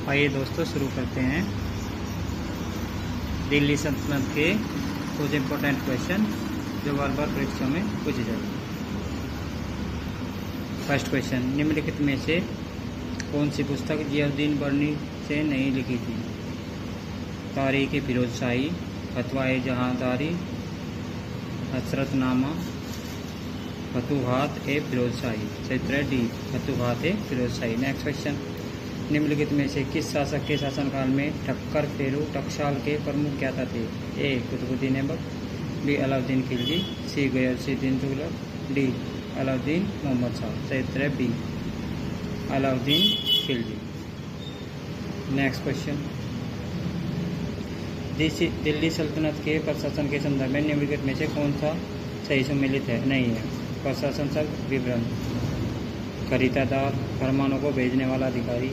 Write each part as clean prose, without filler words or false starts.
आइए दोस्तों शुरू करते हैं दिल्ली सल्तनत के कुछ इम्पोर्टेंट क्वेश्चन जो बार बार परीक्षा में पूछे जाते हैं। फर्स्ट क्वेश्चन, निम्नलिखित में से कौन सी पुस्तक जियाउद्दीन बर्नी से नहीं लिखी थी? तारीख़ फिरोज शाही, फतवाए जहांदारी, हसरतनामा, फतूहात ए फिरोज शाही। क्षेत्र डी, फतूहात ए फिरोज शाही। नेक्स्ट क्वेश्चन, निम्नलिखित में से किस शासक के शासनकाल में ठक्कर फेरू टकसाल के प्रमुख ज्ञाता थे? A Qutbuddin Aibak, B Alauddin Khilji, C Ghiyasuddin Tughlaq, D Alauddin Mohammad Shah. क्षेत्र B, Alauddin Khilji. Next question, Delhi सल्तनत के प्रशासन के संदर्भ में निम्नलिखित में से कौन सा सही सम्मिलित है? नहीं है। प्रशासन शब्द विवरण, खरीदार, फरमानों को भेजने वाला अधिकारी,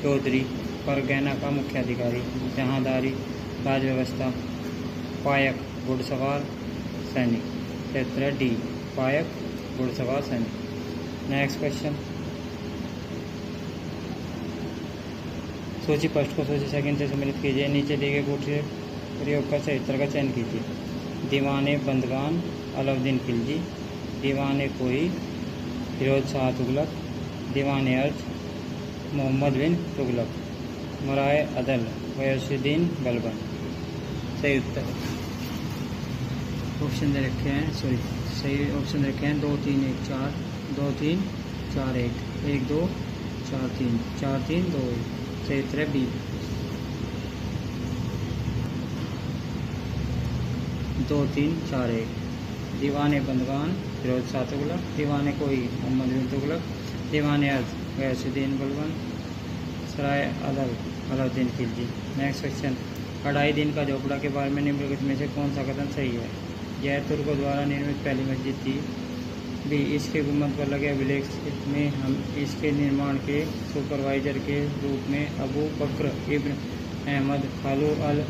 चौधरी, परगना का मुख्य अधिकारी, जहांदारी, राजव्यवस्था, पायक, घुड़सवार, सैनिक। क्षेत्र डी, पायक, घुड़सवार, सैनिक। नेक्स्ट क्वेश्चन, सूची फर्स्ट को सूची सेकंड से सम्मिलित कीजिए। नीचे दिए गए गुण प्रयोग का सही उत्तर का चयन कीजिए। दीवाने बंदगान अलाउद्दीन खिलजी, दीवाने कोई फिरोज शाह तुगलक, दीवाने अर्ज मोहम्मद बिन तुगलक, मराए अदल गयासुद्दीन बलबन। सही उत्तर ऑप्शन दे रखे हैं, सही ऑप्शन दे रखे हैं 2 3 1 4, 2 3 4 1, 1 2 4 3, 4 3 2 1। सही उत्तर है बी, 2 3 4 1। दीवाने बंदगान फिरोज शाह तुगलक, दीवाने कोई मोहम्मद बिन तुगलक, दीवाने अर्ज गयासुद्दीन बलबन, सराय अदल अलाउद्दीन खिलजी। नेक्स्ट क्वेश्चन, अढ़ाई दिन का झोपड़ा के बारे में निम्नलिखित में से कौन सा कथन सही है? यह तुर्कों द्वारा निर्मित पहली मस्जिद थी। बी, इसके गुम्बद पर लगे अभिलेख में हम इसके निर्माण के सुपरवाइजर के रूप में अबू बकर इब्न अहमद खालू अल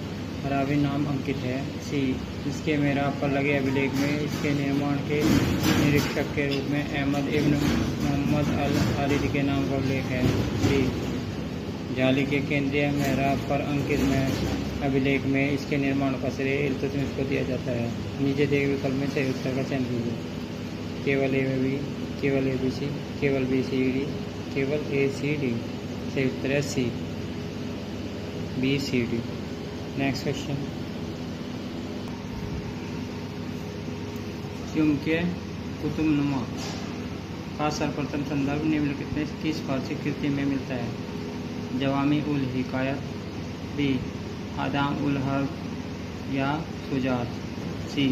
हरावी नाम अंकित है। सी, इसके मेहराब पर लगे अभिलेख में इसके निर्माण के निरीक्षक के रूप में अहमद इब्न मोहम्मद अल खालिद के नाम का उल्लेख है। डी, जाली के केंद्रीय मेहराब पर अंकित में अभिलेख में इसके निर्माण का श्रेय इल्तुतमिश को दिया जाता है। नीचे दिए गए विकल्प में सही उत्तर का चयन कीजिए। केवल ए बी, केवल ए बी सी, केवल बी सी डी, केवल ए सी डी। सही उत्तर है C, B C D. Next question, चुम्बकीय कुतुबनुमा का सर्वप्रथम संदर्भ निम्नलिखित में किस फारसी कृति में मिलता है? जवामी उल हिकायत, बी आदाम उल हर्ब या सुजात, सी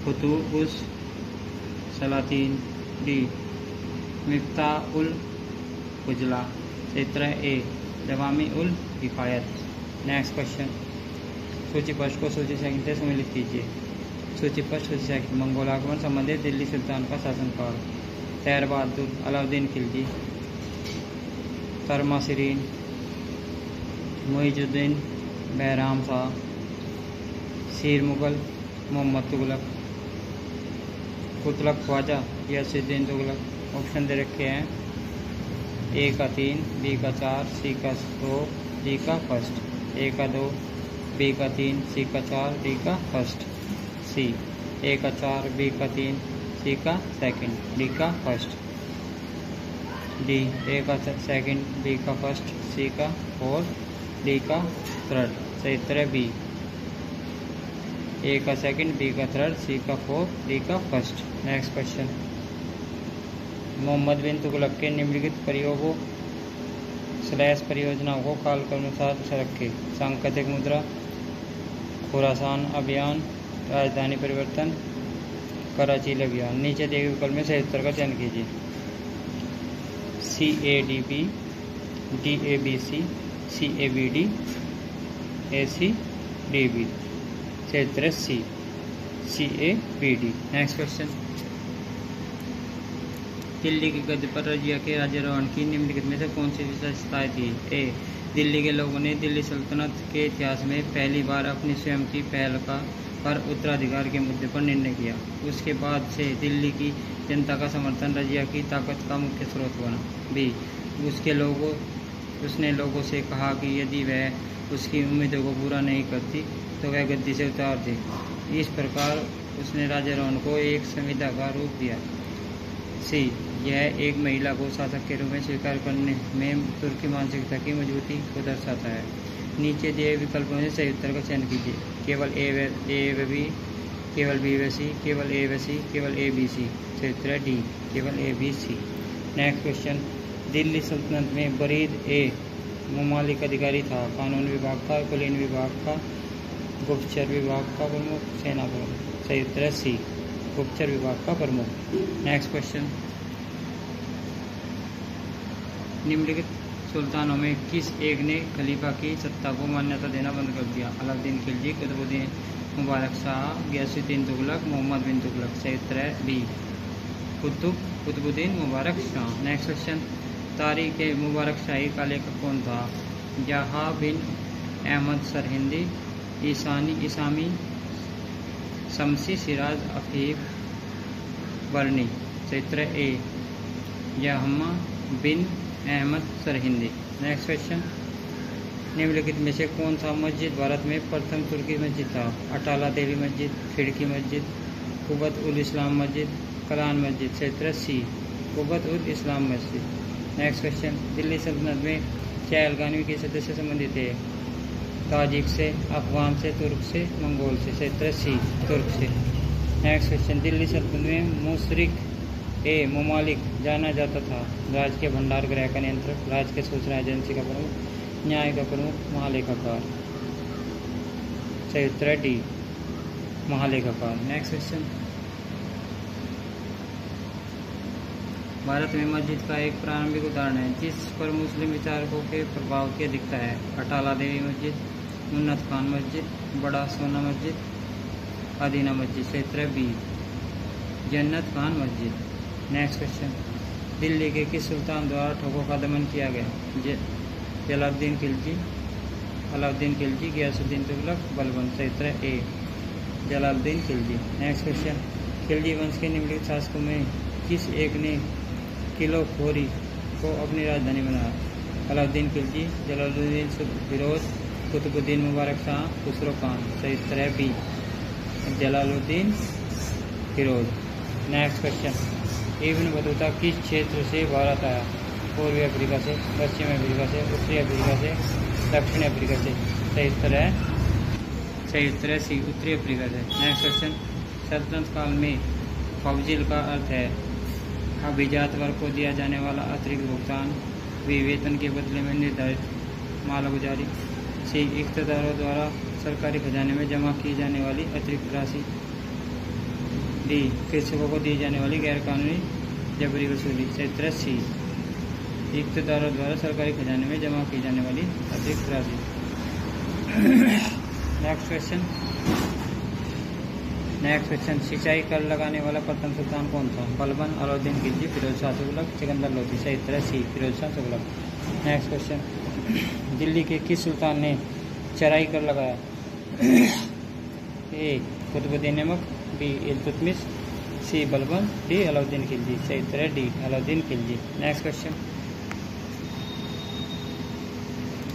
फुतूह उस सलातीन, डी मिफ्ताह उल उजला। क्षेत्र ए, जवामी उल हिकायत। नेक्स्ट क्वेश्चन, सूची फर्स्ट को सूची सेकंड से सम्मिलित कीजिए। सूची फर्स्ट सूची सेकंड, मंगोल आक्रमण संबंधित दिल्ली सुल्तान का शासनकाल। तैर बहादुर अलाउद्दीन खिलजी, तरमासिरीन, मुइजुद्दीन बहराम शाह, शीर मुगल मोहम्मद तुगलक, कुतलक ख्वाजा गयासुद्दीन तुगलक। ऑप्शन दे रखे हैं, ए का 3, बी का 4, सी का 2, डी का फर्स्ट। ए का 2, बी का 3, सी का 4, डी का फर्स्ट। सी, ए का 4, बी का 3, सी का सेकंड, डी का फर्स्ट। डी, ए का सेकंड, बी का फर्स्ट, सी का फोर्थ, डी का थर्ड। सही उत्तर है बी, ए का सेकंड, बी का थर्ड, सी का फोर्थ, डी का first. Next question, Mohammad bin Tughlaq के निम्नलिखित प्रयोगों / परियोजनाओं को काल के अनुसार रखें। सांकेतिक मुद्रा, खुरासान अभियान, राजधानी परिवर्तन, कराची अभियान। नीचे दिए गए विकल्प में सही उत्तर का चयन कीजिए। CADB, DABC, CABD, ACDB। क्षेत्र सी, CABD। नेक्स्ट क्वेश्चन, दिल्ली की गद्दी पर रजिया के राज्यारोहण की निम्नलिखित में से कौन सी विशेषताएं थी? ए, दिल्ली के लोगों ने दिल्ली सल्तनत के इतिहास में पहली बार अपनी स्वयं की पहल पर उत्तराधिकार के मुद्दे पर निर्णय किया। उसके बाद से दिल्ली की जनता का समर्थन रजिया की ताकत का मुख्य स्रोत बना। बी, उसके लोगों उसने लोगों से कहा कि यदि वह उसकी उम्मीदों को पूरा नहीं करती तो वह गद्दी से उतार दे। इस प्रकार उसने राजा रोहन को एक संविदा का रूप दिया। सी, यह एक महिला को शासक के रूप में स्वीकार करने में तुर्की मानसिकता की मजबूती को दर्शाता है। नीचे दिए विकल्पों से सही उत्तर का चयन कीजिए। केवल ए व बी, केवल बी व सी, केवल ए व सी, केवल ए बी सी। सही उत्तर है डी, केवल A B C. Next question, Delhi सल्तनत में बरीद ए ममालिक अधिकारी था। कानून विभाग का, कुलीन विभाग का, गुप्तचर विभाग का प्रमुख, सेना प्रमुख। सही उत्तर है सी, गुप्तचर विभाग का प्रमुख। नेक्स्ट क्वेश्चन, निम्नलिखित सुल्तानों में किस एक ने खलीफा की सत्ता को मान्यता देना बंद कर दिया? अलाउद्दीन खिलजी, कुतुबुद्दीन मुबारक शाह, गियासुद्दीन तुगलक, मोहम्मद बिन तुगलक। सही उत्तर है B, Qutbuddin Mubarak Shah. Next question, तारीख मुबारक शाही का लेखक कौन था? जहाँ बिन अहमद सरहिंदी, इसामी, शमसी, सिराज, अफीफ, बरनी। सही उत्तर है ए, जहाँ बिन अहमद सरहिंदी। नेक्स्ट क्वेश्चन, निम्नलिखित में से कौन सा मस्जिद भारत में प्रथम तुर्की मस्जिद था? अटाला देवी मस्जिद, खिड़की मस्जिद, कुबत उल इस्लाम मस्जिद, कलान मस्जिद। सही उत्तर है सी, कुबत उल इस्लाम मस्जिद। नेक्स्ट क्वेश्चन, दिल्ली सल्तनत में क्या अलगानवी के सदस्य संबंधित थे? ताजिक से, अफगान से, तुर्क से, मंगोल से। सही उत्तर है सी, तुर्क से। नेक्स्ट क्वेश्चन, दिल्ली सल्तनत में मुशरिक ए ममालिक जाना जाता था? राज्य के भंडार गृह का नियंत्रक, राज्य के सूचना एजेंसी का प्रमुख, न्याय का प्रमुख, महालेखाकार। सही उत्तर है डी, महालेखाकार। नेक्स्ट क्वेश्चन, भारत में मस्जिद का एक प्रारंभिक उदाहरण है जिस पर मुस्लिम विचारकों के प्रभाव की अधिकता है? अटाला देवी मस्जिद, मुन्नत खान मस्जिद, बड़ा सोना मस्जिद, अदीना मस्जिद। सही उत्तर है बी, जन्नत खान मस्जिद। नेक्स्ट क्वेश्चन, दिल्ली के किस सुल्तान द्वारा ठगों का दमन किया गया? जलालुद्दीन खिलजी, अलाउद्दीन खिलजी, गियासुद्दीन तुगलक, बलबन। सही उत्तर है ए, जलालुद्दीन खिलजी। नेक्स्ट क्वेश्चन, खिलजी वंश के निम्नलिखित शासकों में किस एक ने किलोखोरी को अपनी राजधानी बनाया? अलाउद्दीन खिलजी, जलालुद्दीन फिरोज, कुतुबुद्दीन मुबारक शाह, खुसरो खान। सही उत्तर है B, Jalaluddin Firoz. Next question, Ibn Battuta किस क्षेत्र से भारत आया? पूर्वी अफ्रीका से, पश्चिम अफ्रीका से, उत्तरी अफ्रीका से, दक्षिण अफ्रीका से। सही उत्तर है सी, उत्तरी अफ्रीका से। नेक्स्ट क्वेश्चन, सल्तनत काल में फौजिल का अर्थ है अभिजात वर्ग को दिया जाने वाला अतिरिक्त भुगतान, वेतन के बदले में निर्धारित मालगुजारी। सी, इख्तियारों द्वारा सरकारी खजाने में जमा की जाने वाली अतिरिक्त राशि। डी, कृषकों को दी जाने वाली गैरकानूनी जबरी वसूली। सही उत्तर है सी, इख्तियारों द्वारा सरकारी खजाने में जमा की जाने वाली अतिरिक्त राशि। नेक्स्ट क्वेश्चन, सिंचाई कर लगाने वाला प्रथम सुल्तान कौन था? बलबन, अलाउद्दीन खिलजी, फिरोज शाह तुगलक, सिकंदर लोधी। सही उत्तर है सी, फिरोज शाह तुगलक। नेक्स्ट क्वेश्चन, दिल्ली के किस सुल्तान ने चराई कर लगाया? ए, कुतुबुद्दीन ऐबक, बी, इल्तुतमिश, सी, बलबन, डी, अलाउद्दीन खिलजी। सही उत्तर है D, Alauddin Khilji. Next question,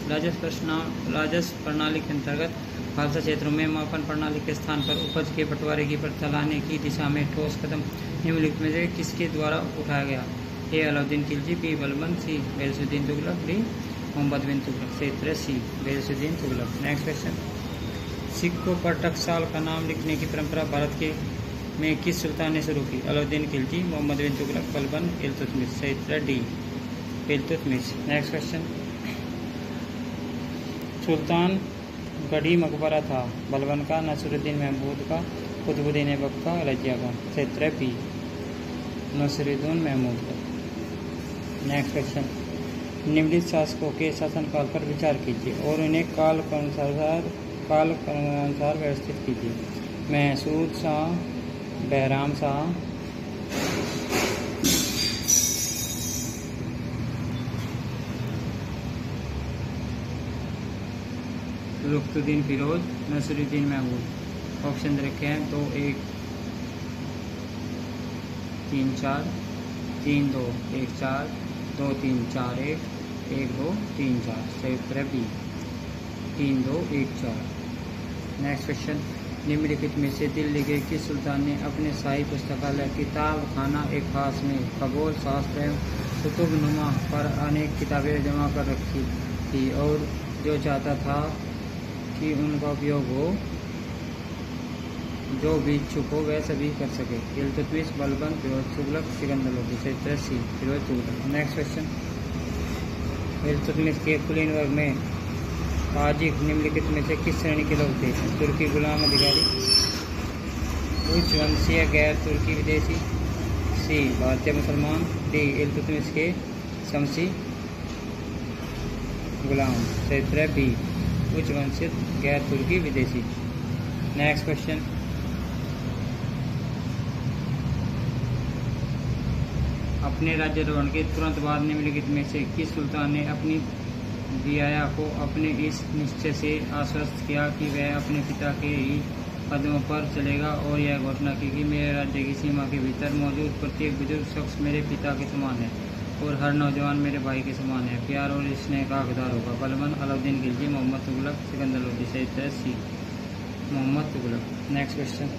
राजस्व प्रणाली के अंतर्गत खालसा क्षेत्रों में मापन प्रणाली के स्थान पर उपज के बंटवारे की प्रथा लाने की दिशा में ठोस कदम निम्नलिखित में से किसके द्वारा उठाया गया? ए, अलाउद्दीन खिलजी, बी, बलबन, सी, गियासुद्दीन तुगलक, डी, मोहम्मद बिन तुगलक। सही उत्तर है सी, गियासुद्दीन तुगलक। नेक्स्ट क्वेश्चन, सिक्कों पर टकसाल का नाम लिखने की परंपरा भारत के में किस सुल्तान ने शुरू की? अलाउद्दीन खिलजी, मोहम्मद बिन तुगलक, बलबन, इल्तुतमिश। सही उत्तर है डी, इल्तुतमिश। नेक्स्ट क्वेश्चन, सुल्तान गढ़ी मकबरा था? बलबन का, नसरुद्दीन महमूद का, कुतुबुद्दीन ऐबक का, रजिया का। सही उत्तर है बी, नसरुद्दीन महमूद का। नेक्स्ट क्वेश्चन, निम्नलिखित शासकों के शासनकाल पर विचार कीजिए और उन्हें काल क्रमानुसार व्यवस्थित कीजिए। महसूद शाह, बहराम शाह, रुख्तुद्दीन फिरोज, नसरुद्दीन महमूद। ऑप्शन रखे हैं 2 1 3 4, 3 2 1 4, 2 3 4 1, 1 2 3 4। सही उत्तर है बी 3 2 1 4। नेक्स्ट क्वेश्चन, निम्नलिखित में से दिल्ली के किस सुल्तान ने अपने शाही पुस्तकालय किताब खाना एक खास में खगोल शास्त्र एवं कुतुबनुमा पर अनेक किताबें जमा कर रखी थी और जो चाहता था कि उनका उपयोग हो, जो भी इच्छुक हो वह सभी कर सके? इल्तुतमिश, बलबन, फिरोज तुगलक, सिकंदर लोदी। सही उत्तर सी फिरोज तुगलक। नेक्स्ट क्वेश्चन, इल्तुतमिश के कुलीन वर्ग में ताजिक निम्नलिखित में से किस श्रेणी के लोग थे? तुर्की गुलाम अधिकारी, उच्च वंशीय गैर तुर्की विदेशी, सी भारतीय मुसलमान, डी इल्तुतमिश के शमसी गुलाम। सही उत्तर है बी उच्च वंशित गैर तुर्की विदेशी। नेक्स्ट क्वेश्चन, अपने राज्यारोहण के तुरंत बाद निम्नलिखित में से किस सुल्तान ने अपनी रियाया को अपने इस निश्चय से आश्वस्त किया कि वह अपने पिता के ही कदमों पर चलेगा और यह घोषणा की कि मेरे राज्य की सीमा के भीतर मौजूद प्रत्येक बुजुर्ग शख्स मेरे पिता के समान है और हर नौजवान मेरे भाई के समान है, प्यार और स्नेह का हकदार होगा? बलबन, अलाउद्दीन खिलजी, मोहम्मद तुगलक, सिकंदर लोदी। सही उत्तर है सी मोहम्मद तुगलक। नेक्स्ट क्वेश्चन,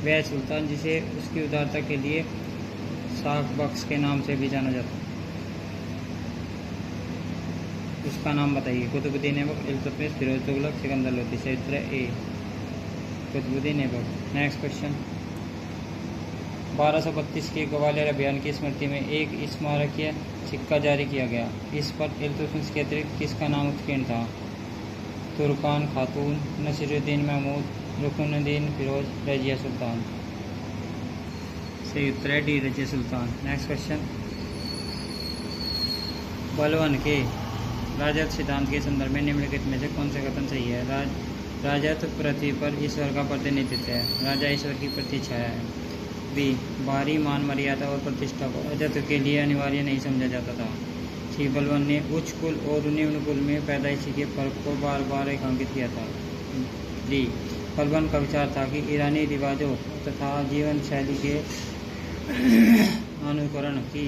वह सुल्तान जिसे उसकी उदारता के लिए साख बख्श के नाम से भी जाना जाता, उसका नाम बताइए? कुतुबुद्दीन ऐबक, इल्तुतमिश, फिरोज तुगलक, सिकंदर लोदी। सही उत्तर है ए कुतुबुद्दीन ऐबक। नेक्स्ट क्वेश्चन, 1232 के ग्वालियर अभियान की स्मृति में एक स्मारकीय सिक्का जारी किया गया। इस पर इल्तुतमिश के अतिरिक्त किसका नाम उत्कीर्ण था? तुर्कान खातून, नसीरुद्दीन महमूद, रुकनुद्दीन फिरोज, रजिया सुल्तान। सही उत्तर है D Razia Sultan. Next question, Balban के राजत्व सिद्धांत के संदर्भ में निम्नलिखित में से कौन सा कथन सही है? राजत्व पृथ्वी पर ईश्वर का प्रतिनिधित्व है, राजा ईश्वर की प्रतिछाया है। बी बाहरी मान मर्यादा और प्रतिष्ठा को राजत्व के लिए अनिवार्य नहीं समझा जाता था। सी बलबन ने उच्च कुल और निम्न कुल में पैदाइशी के फर्क को बार बार रेखांकित किया था। डी बलबन का विचार था कि ईरानी रिवाजों तथा जीवन शैली के अनुकरण की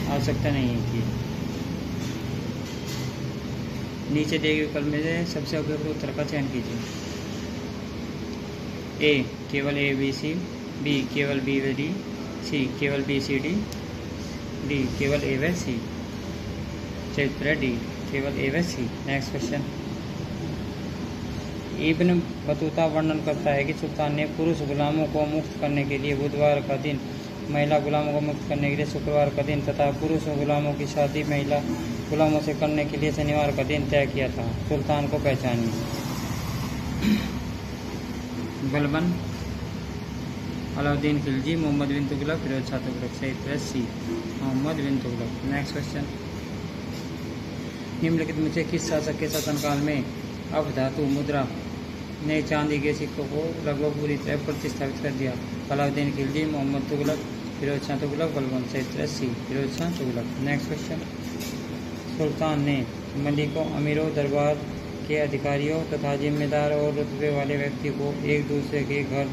आवश्यकता नहीं थी। नीचे दिए गए विकल्प में से सबसे उपयुक्त उत्तर का चयन कीजिए। ए केवल ए बी सी, बी केवल बी व डी, सी केवल बी सी डी, डी केवल ए व सी। चरित्र डी केवल ए व सी। नेक्स्ट क्वेश्चन, इब्न बतूता वर्णन करता है कि सुल्तान ने पुरुष गुलामों को मुक्त करने के लिए बुधवार का दिन, महिला गुलामों को मुक्त करने के लिए शुक्रवार का दिन तथा पुरुष गुलामों की शादी महिला गुलामों से करने के लिए शनिवार का दिन तय किया था। सुल्तान को पहचानिए। बलबन, अलाउद्दीन खिलजी, मोहम्मद बिन तुगलक, फिरोज शाह तुगलक। सही उत्तर सी मोहम्मद बिन तुगलक। नेक्स्ट क्वेश्चन, निम्नलिखित में से किस शासक के शासनकाल में अपधातु मुद्रा ने चांदी के सिक्कों को लगभग पूरी तरह प्रतिस्थापित कर दिया? अलाउद्दीन खिलजी, मोहम्मद तुगलक, फिरोज शाह तुगलक, बलबन। सही उत्तर सी फिरोज शाह तुगलक। नेक्स्ट क्वेश्चन, सुल्तान ने मलिकों, अमीरों, दरबार के अधिकारियों तथा जिम्मेदार और रुतबे वाले व्यक्ति को एक दूसरे के घर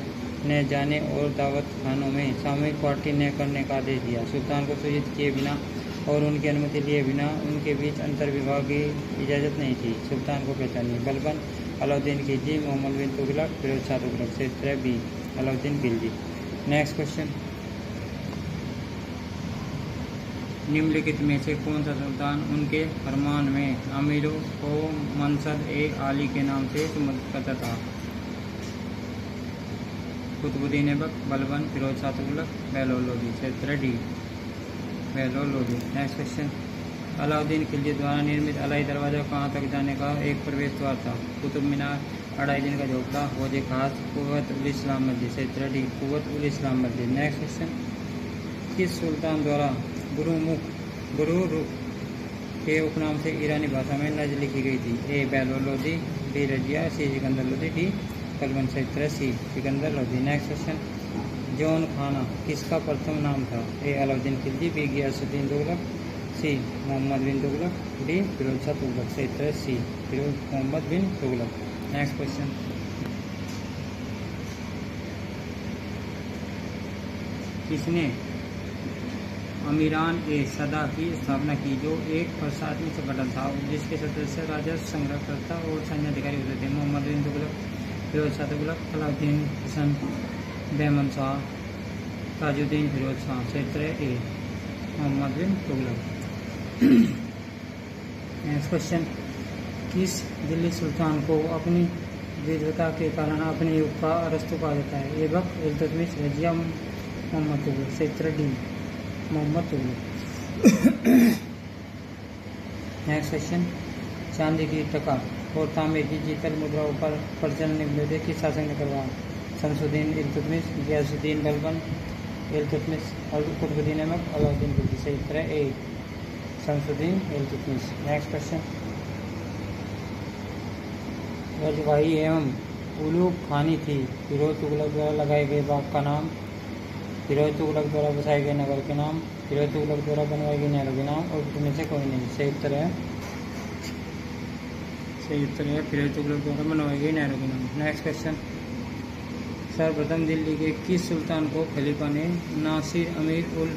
न जाने और दावत खानों में सामूहिक पार्टी न करने का आदेश दिया। सुल्तान को सूचित किए बिना और उनकी अनुमति लिए बिना उनके बीच अंतर्विवाह की इजाज़त नहीं थी। सुल्तान को पहचानिए। बलबन, अलाउद्दीन खिलजी, मोहम्मद बिन तुगलक, फिरोज शाह तुगलक। से उत्तर B Alauddin Khilji. Next question, निम्नलिखित में से कौन सा सुल्तान उनके फरमान में अमीरों को मनसद ए आली के नाम से संबोधित करता था? कुतुबुद्दीन ऐबक, बलबन, फिरोज शाह तुगलक, बहलोल लोदी। से उत्तर D Bahlol Lodi. Next question, Alauddin Khilji द्वारा निर्मित अलाई दरवाजा कहाँ तक जाने का एक प्रवेश द्वार था? कुतुब मीनार, 2.5 दिन का झोपड़ा, हौज खास, कुव्वत उल इस्लाम मस्जिद। से उत्तर डी कुव्वत उल इस्लाम मस्जिद। नेक्स्ट क्वेश्चन, किस सुल्तान द्वारा गुरु रुख के उपनाम से ईरानी भाषा में नज़्म लिखी गई थी? ए बहलोल लोदी, बी रजिया, सी सिकंदर लोदी, डी बलबन। से उत्तर सी सिकंदर लोदी। नेक्स्ट क्वेश्चन, जौन खाना किसका प्रथम नाम था? ए अलाउद्दीन खिलजी, बी गियासुद्दीन तुगलक, सी मोहम्मद बिन तुगलक, डी फिरोज शाह तुगलक। से उत्तर सी फिरोज मोहम्मद बिन तुगलक। नेक्स्ट क्वेश्चन, किसने अमीरान ए सदा की स्थापना की, जो एक प्रशासनिक संगठन था जिसके सदस्य राजस्व संग्रहकर्ता और सैन्य अधिकारी होते थे। मोहम्मद बिन तुगलक, फिरोज शाह तुगलक, अलाउद्दीन हसन, बेमन शाह, ताजुद्दीन फिरोज शाह। क्षेत्र ए मोहम्मद बिन तुगलक। नेक्स्ट क्वेश्चन, किस दिल्ली सुल्तान को अपनी विद्वता के कारण अपने युग का अरस्तु कहा जाता है? ऐबक, इल्तुतमिश, रजिया, मोहम्मद तुगलक। क्षेत्र D Mohammad Tughlaq. Next question, चांदी की टका और तांबे की जीतल मुद्राओं पर प्रचलन निम्नलिखित किस शासक ने करवाया? शमसुद्दीन, इल्तुतमिश, गियासुद्दीन बलबन, इल्तुतमिश, कुतुबुद्दीन ऐबक, अलाउद्दीन खिलजी। क्षेत्र ए शमसुद्दीन इल्तुतमिश। नेक्स्ट क्वेश्चन, रजवाही एवं उलूग खानी थी फिरोज तुगलक द्वारा लगाए गए बाग का नाम, फिरोज तुगलक द्वारा बसाए गए नगर के नाम, फिरोज तुगलक द्वारा बनवाई गई नहरों के नाम, और इनमें से कोई नहीं। सही उत्तर है फिरोज तुगलक द्वारा बनवाई गई नहरों के नाम। नेक्स्ट क्वेश्चन, सर्वप्रथम दिल्ली के किस सुल्तान को खलीफा ने नासिर अमीर उल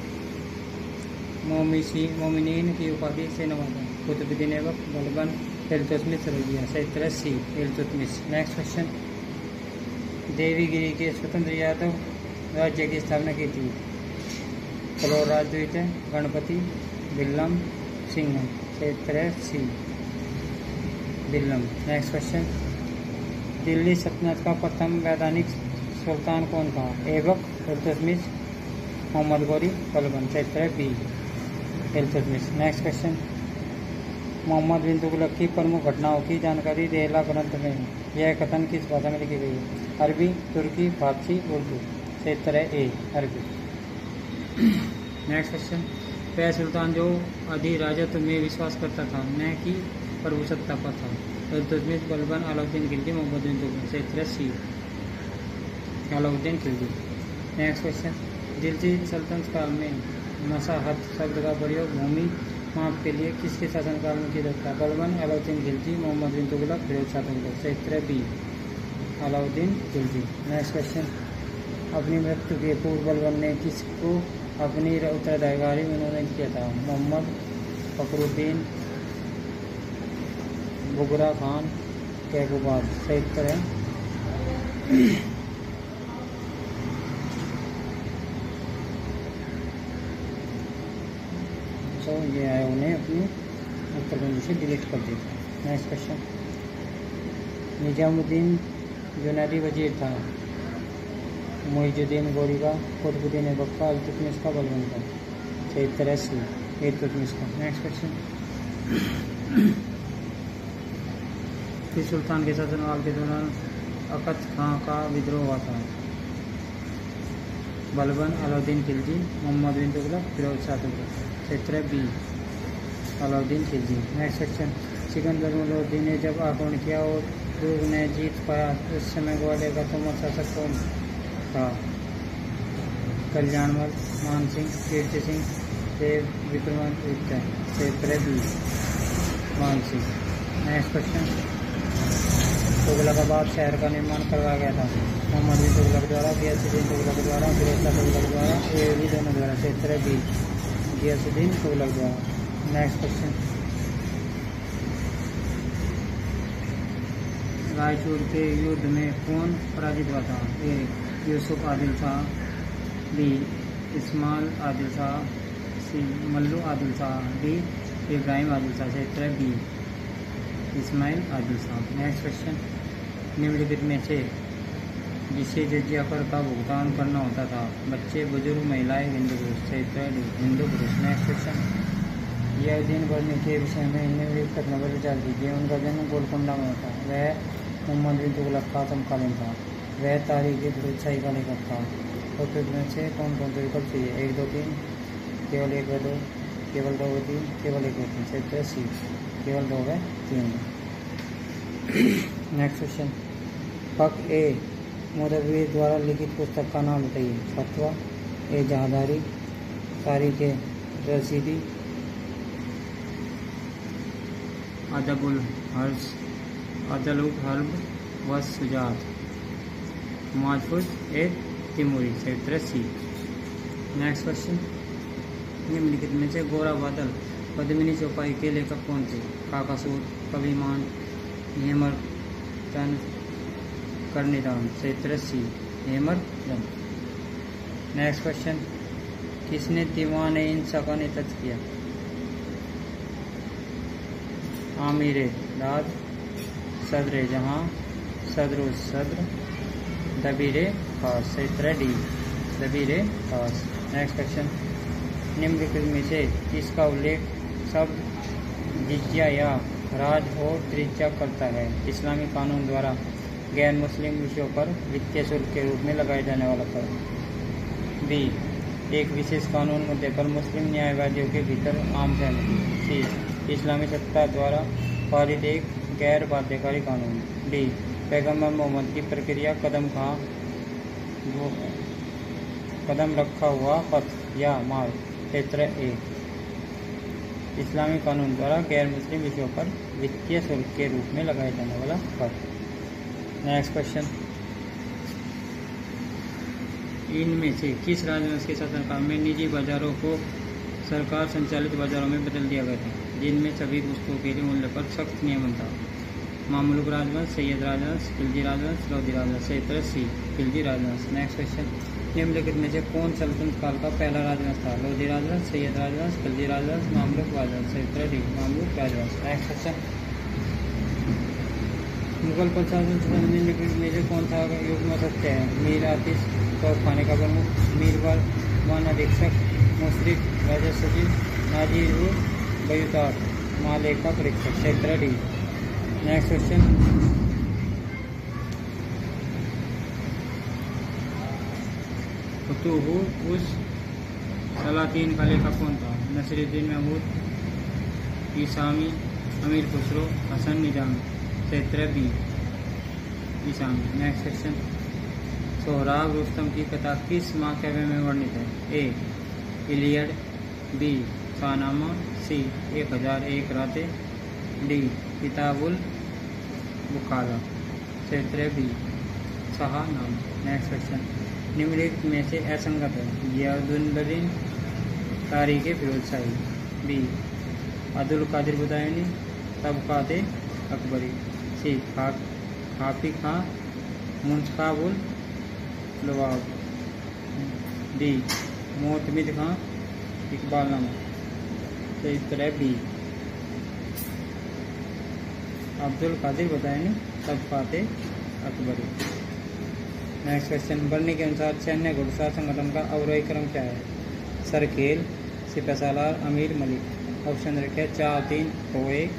मोमिनीन की उपाधि से नवाजा? कुतुबुद्दीन ऐबक, बलबन, इल्तुतमिश, रजिया। क्षेत्र सी इल्तुतमिश। नेक्स्ट क्वेश्चन, देवीगिरी के स्वतंत्र यादव राज्य की स्थापना की थी? कलौर राजद्वित, गणपति, बिल्लम, सिंघम। क्षेत्र सी बिल्लम। नेक्स्ट क्वेश्चन, दिल्ली सल्तनत का प्रथम वैधानिक सुल्तान कौन था? ऐबक, इल्तुतमिश, मोहम्मद गौरी, बलबन। क्षेत्र B Iltutmish. Next question, Mohammad bin Tughlaq की प्रमुख घटनाओं की जानकारी देहला ग्रंथ में यह कथन किस भाषा में लिखी गई है? अरबी, तुर्की, फारसी, उर्दू। क्षेत्र ए अरबी। नेक्स्ट क्वेश्चन, वह सुल्तान जो अधिराजत्व में विश्वास करता था न कि प्रभुसत्ता पर था? इल्तुतमिश, बलबन, अलाउद्दीन खिलजी, मोहम्मद बिन तुगलक। क्षेत्र सी अलाउद्दीन खिलजी। नेक्स्ट क्वेश्चन, दिल्ली सल्तनत काल में मसाहत शब्द का प्रयोग भूमि माप के लिए किसके शासनकाल में किया जाता है? बलबन, अलाउद्दीन खिलजी, मोहम्मद बिन तुगलक, फिरोज शाह तुगलक। क्षेत्र B Alauddin Khilji. Next question, अपनी मृत्यु के पूर्व बलबन ने किसको अपनी उत्तराधिकारी मनोनीत किया था? मोहम्मद, फखरुद्दीन, बुगरा खान, कैकुबाद। क्षेत्र है तो ये आया उन्हें अपनी उत्तरबंदी से डिलीट कर दिया। नेक्स्ट क्वेश्चन, निजामुद्दीन जुनैदी वजीर था? मुइजुद्दीन गौरी का, कुतुबुद्दीन ऐबक का, इल्तुतमिश का, बलबन का। क्षेत्र सी इल्तुतमिश का। नेक्स्ट क्वेश्चन, किस सुल्तान के शासनकाल के दौरान अकत खां का विद्रोह हुआ था? बलबन, अलाउद्दीन खिलजी, मोहम्मद बिन तुगलक, फिरोज शाह तुगलक। क्षेत्र B Alauddin Khilji. Next question, Sikandar Lodi ने जब आक्रमण किया और दुर्ग ने जीत पाया उस समय ग्वालियर का तोमर शासक कौन था? कल्याणमल, मानसिंह, कीर्ति सिंह, देव विक्रमादित्य। क्षेत्र B Mansingh. Next question, Tughlaqabad शहर का निर्माण करवाया गया था? मोहम्मद बिन तुगलक द्वारा, गियासुद्दीन तुगलक द्वारा, फिरोज शाह तुगलक द्वारा, ये भी दोनों द्वारा। क्षेत्र बी गियासुद्दीन तुगलक द्वारा। नेक्स्ट क्वेश्चन, रायचूर के युद्ध में कौन पराजित हुआ था? A Yusuf Adil Shah, B Ismail Adil Shah, C Mallu Adil Shah, D Ibrahim Adil Shah. क्षेत्र B Ismail Adil Shah. Next question, निम्नलिखित में से जिसे जजिया कर का भुगतान करना होता था? बच्चे, बुजुर्ग, महिलाएं, हिंदू पुरुष। क्षेत्र डी हिंदू पुरुष। नेक्स्ट क्वेश्चन, यह दिन बढ़ने के विषय में निम्नलिखित कथनों पर विचार कीजिए। उनका जन्म गोलकोंडा में होता। वह मोहम्मद बिन तुगलक का समकालीन था। वह तारीख फिरोजशाही का लेखक था। उत्तर में से कौन कौन से विकल्प चाहिए? 1, 2, 3, केवल 1 व 2, केवल 2 व 3, केवल 1 व 3। क्षेत्र सी केवल 2 व 3। नेक्स्ट क्वेश्चन, पक ए मुदव्विर द्वारा लिखित पुस्तक का नाम बताइए। फतवा, ए जहादारी, तारीख रसीदी, अदबुल हर्ब व सुजात, महफूज ए तिमूरी। क्षेत्र सी। नेक्स्ट क्वेश्चन, निम्नलिखित में से गोरा बादल पद्मिनी चौपाई के लेखक कौन थे? काकासूर, कविमान, हेमरचंद, कर्णिराम। क्षेत्र सी हेमरचंद। नेक्स्ट क्वेश्चन, किसने दीवान इंसा का नेतृत्व किया? आमिर राज, सदर जहां, सदर सद्र, दबीर खास। क्षेत्र डी दबीर खास। नेक्स्ट क्वेश्चन, निम्नलिखित में से किसका उल्लेख शब्द जिज्या या राज और त्रिज्या करता है? इस्लामी कानून द्वारा गैर मुस्लिम विषयों पर वित्तीय शुल्क के रूप में लगाए जाने वाला कर। बी, एक विशेष कानून मुद्दे पर मुस्लिम न्यायवादियों के भीतर आम सहमति। सी, इस्लामी सत्ता द्वारा पारित एक गैर बाध्यकारी कानून। डी, पैगम्बर मोहम्मद की प्रक्रिया कदम रखा हुआ पथ या मार्ग। क्षेत्र ए इस्लामी कानून द्वारा गैर मुस्लिम विषयों पर वित्तीय शुल्क के रूप में लगाए जाने वाला कर। नेक्स्ट क्वेश्चन, इनमें से किस राजवंश के शासनकाल में निजी बाजारों को सरकार संचालित बाजारों में बदल दिया गया था, जिनमें सभी वस्तुओं के लिए मूल्य पर सख्त नियमन था? मामलुक राजवंश, सैयद राजवंश, खिलजी राजवंश, लोधी राजवंश। क्षेत्र सी खिलजी राजवंश। नेक्स्ट क्वेश्चन, निम्नलिखित में से कौन सल्तनत काल का पहला राजवंश था? लोधी राजवंश, सैयद राजवंश, खिलजी राजवंश, मामलुक राजवंश। क्षेत्र डी मामलुक राजवंश। नेक्स्ट क्वेश्चन, मुगल प्रशासन से निम्नलिखित में से कौन सा युग्म सत्य है? मीर आतिश तोपखाने का प्रमुख, मीरवाल वन अधीक्षक, मुशरिफ राजस्व सचिव, नाजिर बयूतार महालेखा परीक्षक। क्षेत्र डी। नेक्स्ट क्वेश्चन, उस सलातीन का लेखक कौन था? नसीरुद्दीन महमूद, ईसामी, अमीर खुसरो, हसन निजामी। क्षेत्र B Isami. Next question, Sohrab Rustam की कथा किस महाकाव्य में वर्णित है? A, Iliad, B, Shahnama, C, 1001 रातें, डी, किताबुल बुखारा। क्षेत्र बी शाहनामा। नेक्स्ट क्वेश्चन, निम्नलिखित में से असंगत है? ज़ियाउद्दौला, तारीख फिरोज शाही, बी, अब्दुल कादिर बुदायूनी, तबकाते अकबरी, सी, खाफी खां, मुंतखाबुल लवाब, डी, मोतमिद खां, इकबालनामा। क्षेत्र B Abdul Qadir बुदायूनी, तबकाते Akbari. Next question, वर्णी के अनुसार सैन्य घुड़सवार संगठन का अवरोही क्रम क्या है? सरखेल, सिपहसालार, अमीर, मलिक। ऑप्शन रखे 4 3 2 1,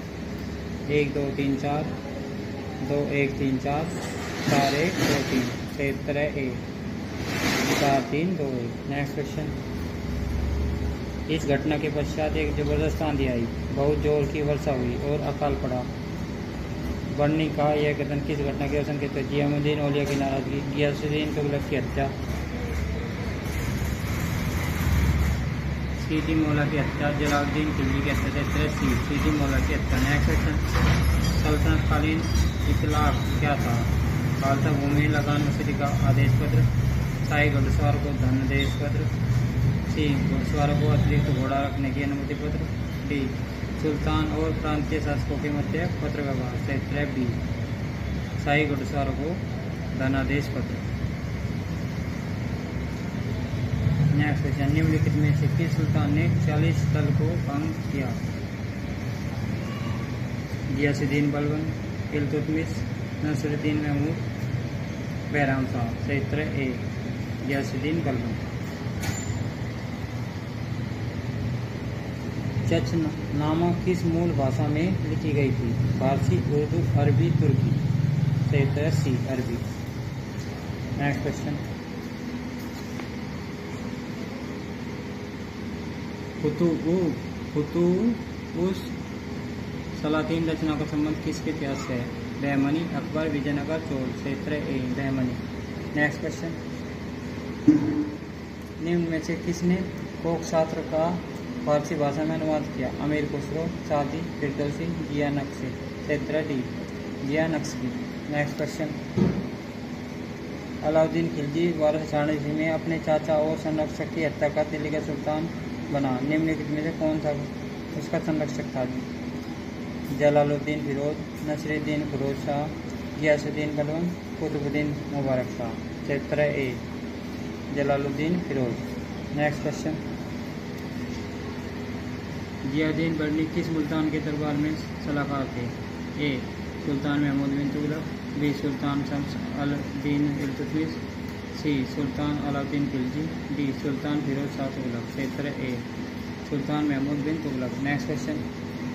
1 2 3 4, 2 1 3 4, 4 1 2 3। क्षेत्र ए 4 3 2 1। नेक्स्ट क्वेश्चन, इस घटना के पश्चात एक जबरदस्त आंधी आई, बहुत जोर की वर्षा हुई और अकाल पड़ा। वर्णी का यह कथन किस घटना के अवसान के तहत? जियामुद्दीन औलिया की नाराजगी, गियासुद्दीन तुगलक की हत्या, सीदी मौला की हत्या, जलालुद्दीन खिलजी की हत्या। क्षेत्र सी सीदी मौला की हत्या। नेक्स्ट क्वेश्चन, सल्तनतकालीन इतलाक क्या था? खालसा भूमि लगान वसूली का आदेश पत्र, शाही घुड़सवार को धनादेश पत्र, सी, घुड़सवारों को अतिरिक्त घोड़ा रखने की अनुमति पत्र, डी, सुल्तान और प्रांतीय शासकों के मध्य पत्र व्यवहार। क्षेत्र बी शाही घुड़सवारों को धनादेश पत्र। नेक्स्ट क्वेश्चन, निम्नलिखित में से किस सुल्तान ने 40 दल को भंग किया? गियासुद्दीन बलबन, इल्तुतमिश, नसरुद्दीन महमूद, बैराम शाह। क्षेत्र ए गियासुद्दीन बलबन। चचनामा किस मूल भाषा में लिखी गई थी? फारसी, उर्दू, अरबी, तुर्की। क्षेत्र सी अरबी। नेक्स्ट क्वेश्चन, उस सलातीन रचना का संबंध किसके इतिहास से है? बहमनी, अकबर, विजयनगर, चोल। क्षेत्र ए बहमनी। नेक्स्ट क्वेश्चन, निम्न में से किसने कोक शास्त्र का फारसी भाषा में अनुवाद किया? अमीर खुसरो, सादी, फिरदौसी, जिया नक्शी। क्षेत्र डी जिया नक्शी। नेक्स्ट क्वेश्चन, अलाउद्दीन खिलजी 1296 में अपने चाचा और संरक्षक की हत्या का दिल्ली का सुल्तान बना। निम्नलिखित में से कौन सा उसका संरक्षक था? जलालुद्दीन फिरोज, नसरुद्दीन फिरोज शाह, गियासुद्दीन बलबन, कुतुबुद्दीन मुबारक शाह। क्षेत्र ए जलालुद्दीन फिरोज। नेक्स्ट क्वेश्चन, जियाउद्दीन बर्नी किस मुल्तान के दरबार में सलाहकार थे? ए सुल्तान महमूद बिन तुगलक, बी सुल्तान शम्स अल दीन इल्तुतमिश, सी सुल्तान अलाउद्दीन खिलजी, डी सुल्तान फिरोज शाह तुगलक। क्षेत्र ए सुल्तान महमूद बिन तुगलक। नेक्स्ट क्वेश्चन,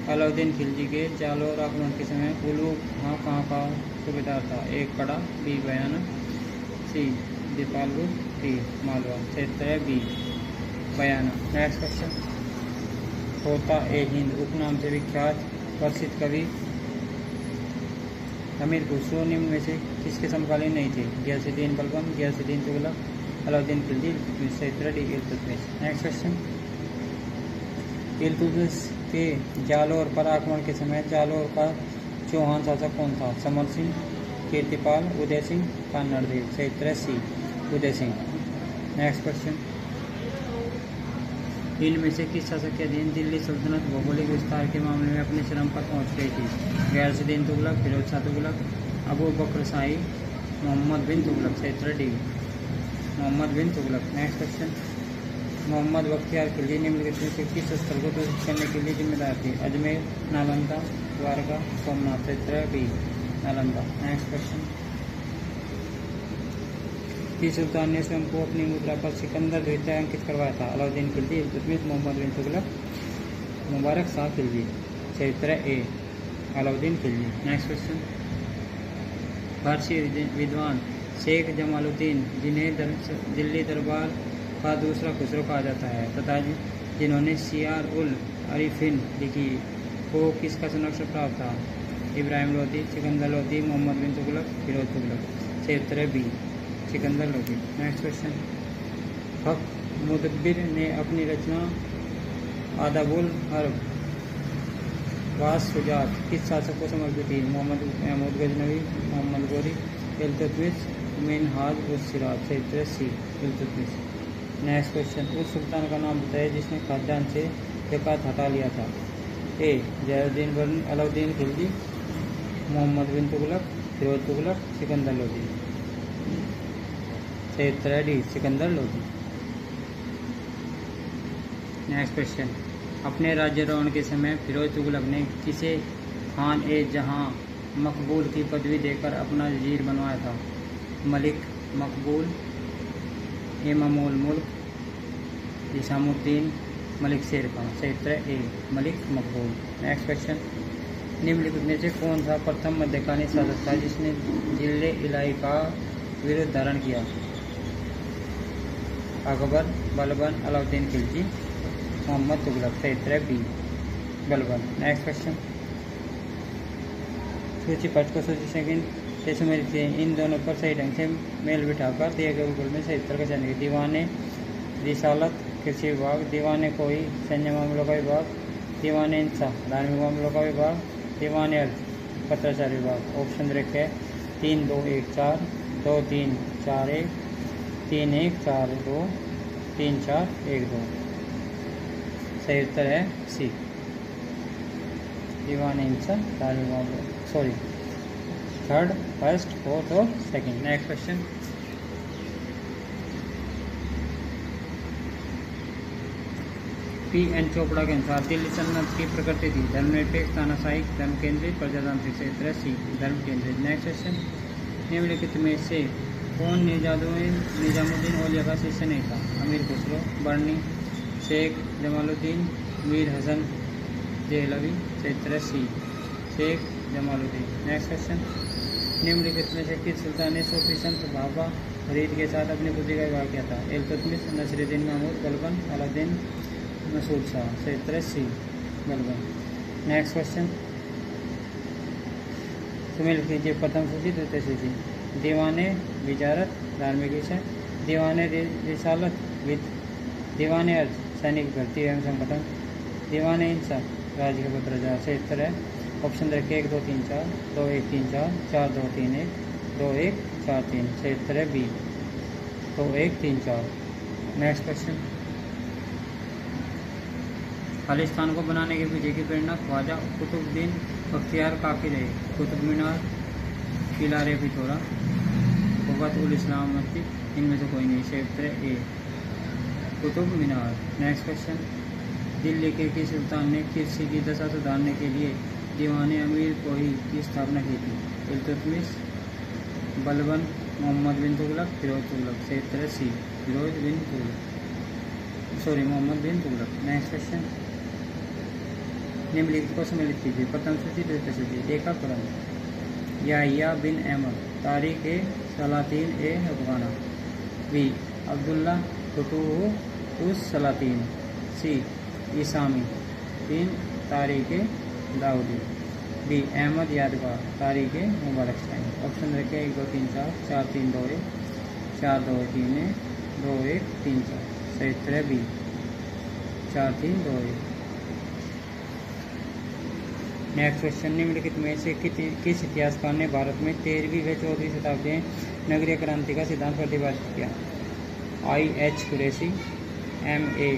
अलाउद्दीन खिलजी के जालौर आक्रमण के समय उलू कहाँ का सूबेदार था? ए कड़ा, बी बयाना, सी दीपालपुर, डी मालवा। क्षेत्र बी बयाना। नेक्स्ट क्वेश्चन, तोता ए हिंद उपनाम से विख्यात प्रसिद्ध कवि अमीर खुसरो निम्न में से किसके समकालीन नहीं थे? गियासुद्दीन बलबन, गियासुद्दीन तुगलक, अलाउद्दीन खिलजी, क्षेत्र D Iltutmish. Next question, Iltutmish के जालौर पर आक्रमण के समय जालौर का चौहान शासक कौन था? समर सिंह, कीर्तिपाल, उदय सिंह, कान्नाड़देव। क्षेत्र सी उदय सिंह। नेक्स्ट क्वेश्चन, इनमें से किस शासक के अधीन दिल्ली सल्तनत भौगोलिक विस्तार के मामले में अपने चरम पर पहुंच गई थी? गियासुद्दीन तुगलक, फिरोज शाह तुगलक, अबू बकर शाही, मोहम्मद बिन तुगलक। क्षेत्र D Mohammad bin Tughlaq. Next question, Mohammad Bakhtiyar Khilji निम्नलिखित में से किस स्थल को दूषित करने के लिए जिम्मेदार थे? अजमेर, नालंदा, द्वारका, सोमनाथ। क्षेत्र बी नालंदा। नेक्स्ट क्वेश्चन, किस सुल्तान ने स्वयं को अपनी मुद्रा पर सिकंदर द्वितीय अंकित करवाया था? अलाउद्दीन खिलजी, इल्तुतमिश, मोहम्मद बिन तुगलक, मुबारक शाह खिलजी। क्षेत्र ए अलाउद्दीन खिलजी। नेक्स्ट क्वेश्चन, फारसी विद्वान शेख जमालुद्दीन जिन्हें दिल्ली दरबार का दूसरा खुसरो कहा जाता है तथा जिन्होंने सियार उल अरिफिन लिखी को किसका संरक्षक प्राप्त था? इब्राहिम लोदी, सिकंदर लोदी, मोहम्मद बिन तुगलक, फिरोज तुगलक। क्षेत्र B Sikandar Lodi. Next question, हक मुदब्बिर ने अपनी रचना आदाबुल हर्ब वास सुजात किस शासक को समर्पित थी? मोहम्मद महमूद गजनवी, मोहम्मद गोरी, इल्तुतमिश, मिनहाज उस सिराज। क्षेत्र सी इल्तुतमिश। नेक्स्ट क्वेश्चन, उस सुल्तान का नाम बताइए जिसने खाद्यान्न से ज़कात हटा लिया था? ए जियाउद्दीन बर्नी, अलाउद्दीन खिलजी, मोहम्मद बिन तुगलक, फिरोज तुगलक, सिकंदर लोदी। क्षेत्र D Sikandar Lodi. Next question, अपने राज्यारोहण के समय फिरोज तुगलक ने किसे खान ए जहां मकबूल की पदवी देकर अपना वजीर बनवाया था? मलिक मकबूल, इमामुल मुल्क, निजामुद्दीन, मलिक शेर खान। क्षेत्र ए मलिक मकबूल। नेक्स्ट क्वेश्चन, निम्नलिखित में से कौन सा प्रथम मध्यकालीन शासक था जिसने जिले इलाही का विरुद्ध धारण किया? अकबर, बलबन, अलाउद्दीन खिलजी, मोहम्मद तुगलक। क्षेत्र बी बलबन। नेक्स्ट क्वेश्चन, सूची पट को सूची सेकंड से सुमेलित किए, इन दोनों पर सही ढंग से मेल बिठाकर दिए गए गूगल में सही उत्तर का चयन करें। दीवाने रिसालत कृषि विभाग, दीवाने कोई सैन्य मामलों का विभाग, दीवाने इंसाफ धार्मिक मामलों का विभाग, दीवाने अर्थ पत्राचार विभाग। ऑप्शन रखे 3 2 1 4, 2 3 4 1, 3 1 4 2, 3 4 1 2। सही उत्तर है सी दीवाने इंसान धार्मिक मामलों, सॉरी थर्ड, फर्स्ट, फोर्थ और second. Next question, P N Chopra के अनुसार दिल्ली सल्तनत की प्रकृति थी धर्मनिरपेक्ष, तानाशाही, धर्म केंद्रित, प्रजातांत्रिक। क्षेत्र सी धर्म केंद्रित। नेक्स्ट क्वेश्चन, निम्नलिखित में से कौन निजामुद्दीन औलिया का शिष्य नहीं था? अमीर खुसरो, बर्नी, शेख जमालुद्दीन, मीर हसन देहलवी। क्षेत्र सी शेख जमालुद्दीन। नेक्स्ट क्वेश्चन, निम्नलिखित में से किस सुल्तान ने सूफी संत बाबा फरीद के साथ अपनी बुद्धि का विवाह किया था? इल्तुतमिश, नसरुद्दीन महमूद, बलबन, अलाउद्दीन मसूद शाह। क्षेत्र सी बलबन। नेक्स्ट क्वेश्चन, सुमेल कीजिए प्रथम सूची द्वितीय सूची। दीवाने विजारत धार्मिक विषय, दीवाने रिसालत विद, दीवाने अर्थ सैनिक भर्ती एवं संगठन, दीवाने इंसाफ राज्य के पत्र। क्षेत्र है ऑप्शन रखे 1 2 3 4, 2 1 3 4, 4 2 3 1, 2 1 4 3। क्षेत्र है बी 2 1 3 4। नेक्स्ट क्वेश्चन, खालिस्तान को बनाने के पीछे की प्रेरणा ख्वाजा कुतुबुद्दीन बख्तियार काकी रहे। कुतुब मीनार, किला रे पिथौरा, वक़्त उल इस्लाम मस्जिद, इनमें से कोई नहीं। सही उत्तर है ए, कुतुब मीनार। नेक्स्ट क्वेश्चन, दिल्ली के सुल्तान ने कृषि की दशा सुधारने के लिए दीवाने अमीर कोही की स्थापना की थी? इल्तुतमिश, बलबन, मोहम्मद बिन तुगलक, फिरोज तुगलक। सही उत्तर है सी, फिरोज बिन Tughlaq, sorry Mohammad bin Tughlaq. Next question, निम्नलिखित को सम्मिलित कीजिए। प्रथम सूची, द्वितीय सूची। एक का क्रम, याहिया बिन अहमद, तारिक ए सलातीन ए अफगाना। बी, अब्दुल्ला फुतूह उस सलातीन। सी, इसामी बिन तारिक ए दाऊदी। डी, अहमद यादगार, तारिक ए मुबारक शाही। ऑप्शन रखे 1 2 3 4, 4 3 2 1, 4 2 3 1, 2 1 3 4। सही उत्तर है बी, 4 3 2 1। नेक्स्ट क्वेश्चन, निम्नलिखित में से किस इतिहासकार ने भारत में 13वीं व 14वीं शताब्दी में नगरीय क्रांति का सिद्धांत प्रतिपादित किया? I.H. कुरैशी, M.A.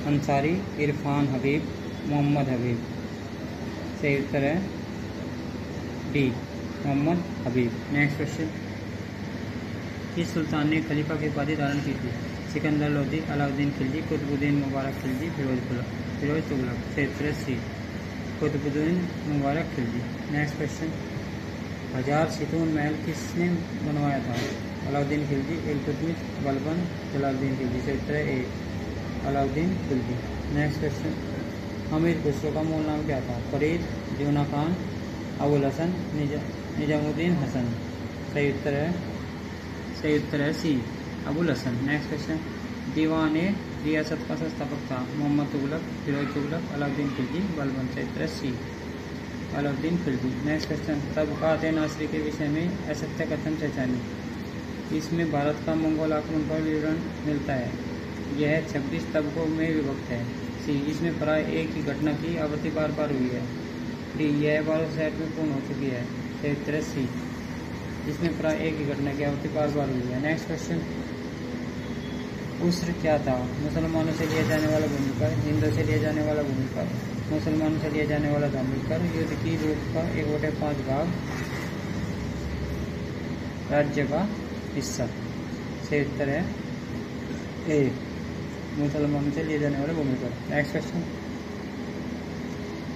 अंसारी, इरफान हबीब, मोहम्मद हबीब। सही उत्तर है डी, मोहम्मद हबीब। नेक्स्ट क्वेश्चन, किस सुल्तान ने खलीफा की उपाधि धारण की थी? सिकंदर लोधी, अलाउद्दीन खिलजी, कुतुबुद्दीन मुबारक खिलजी, फिरोज तुगलक। सही उत्तर है सी, कुतुबुद्दीन मुबारक खिलजी। नेक्स्ट क्वेश्चन, 1000 सितून महल किसने बनवाया था? अलाउद्दीन खिलजी, इल्तुतमिश, बलबन, जलालुद्दीन खिलजी। सही उत्तर है ए, अलाउद्दीन खिलजी। नेक्स्ट क्वेश्चन, अमीर खुसरो का मूल नाम क्या था? फरीद, जूना खान, अबुल हसन, निजामुद्दीन हसन। सही उत्तर है सी, अबुल हसन। नेक्स्ट क्वेश्चन, दीवान ए रियासत का संस्थापक था? मोहम्मद तुगलक, फिरोज तुगलक, अलाउद्दीन खिलजी, बलबन। सही उत्तर है सी, अलाउद्दीन खिलजी। नेक्स्ट क्वेश्चन, तबकात नासरी के विषय में असत्य कथन पहचानिए। इसमें भारत का मंगोल आक्रमण पर विवरण मिलता है। यह 26 तबकों में विभक्त है। सी, इसमें प्राय एक ही घटना की आवृत्ति बार बार हुई है। डी, यह 1260 में पूर्ण हो चुकी है। सही उत्तर है सी, इसमें प्राय एक ही घटना की आवृत्ति बार बार हुई है। नेक्स्ट क्वेश्चन, उसर क्या था? मुसलमानों से लिया जाने वाला भूमिकर, हिंदुओं से लिया जाने वाला भूमिकर, मुसलमानों से लिया जाने वाला भूमिकर, युद्ध की रूप का 1/5 भाग, राज्य का हिस्सा। सही उत्तर है ए, मुसलमानों से लिए जाने वाले भूमिकर। नेक्स्ट क्वेश्चन,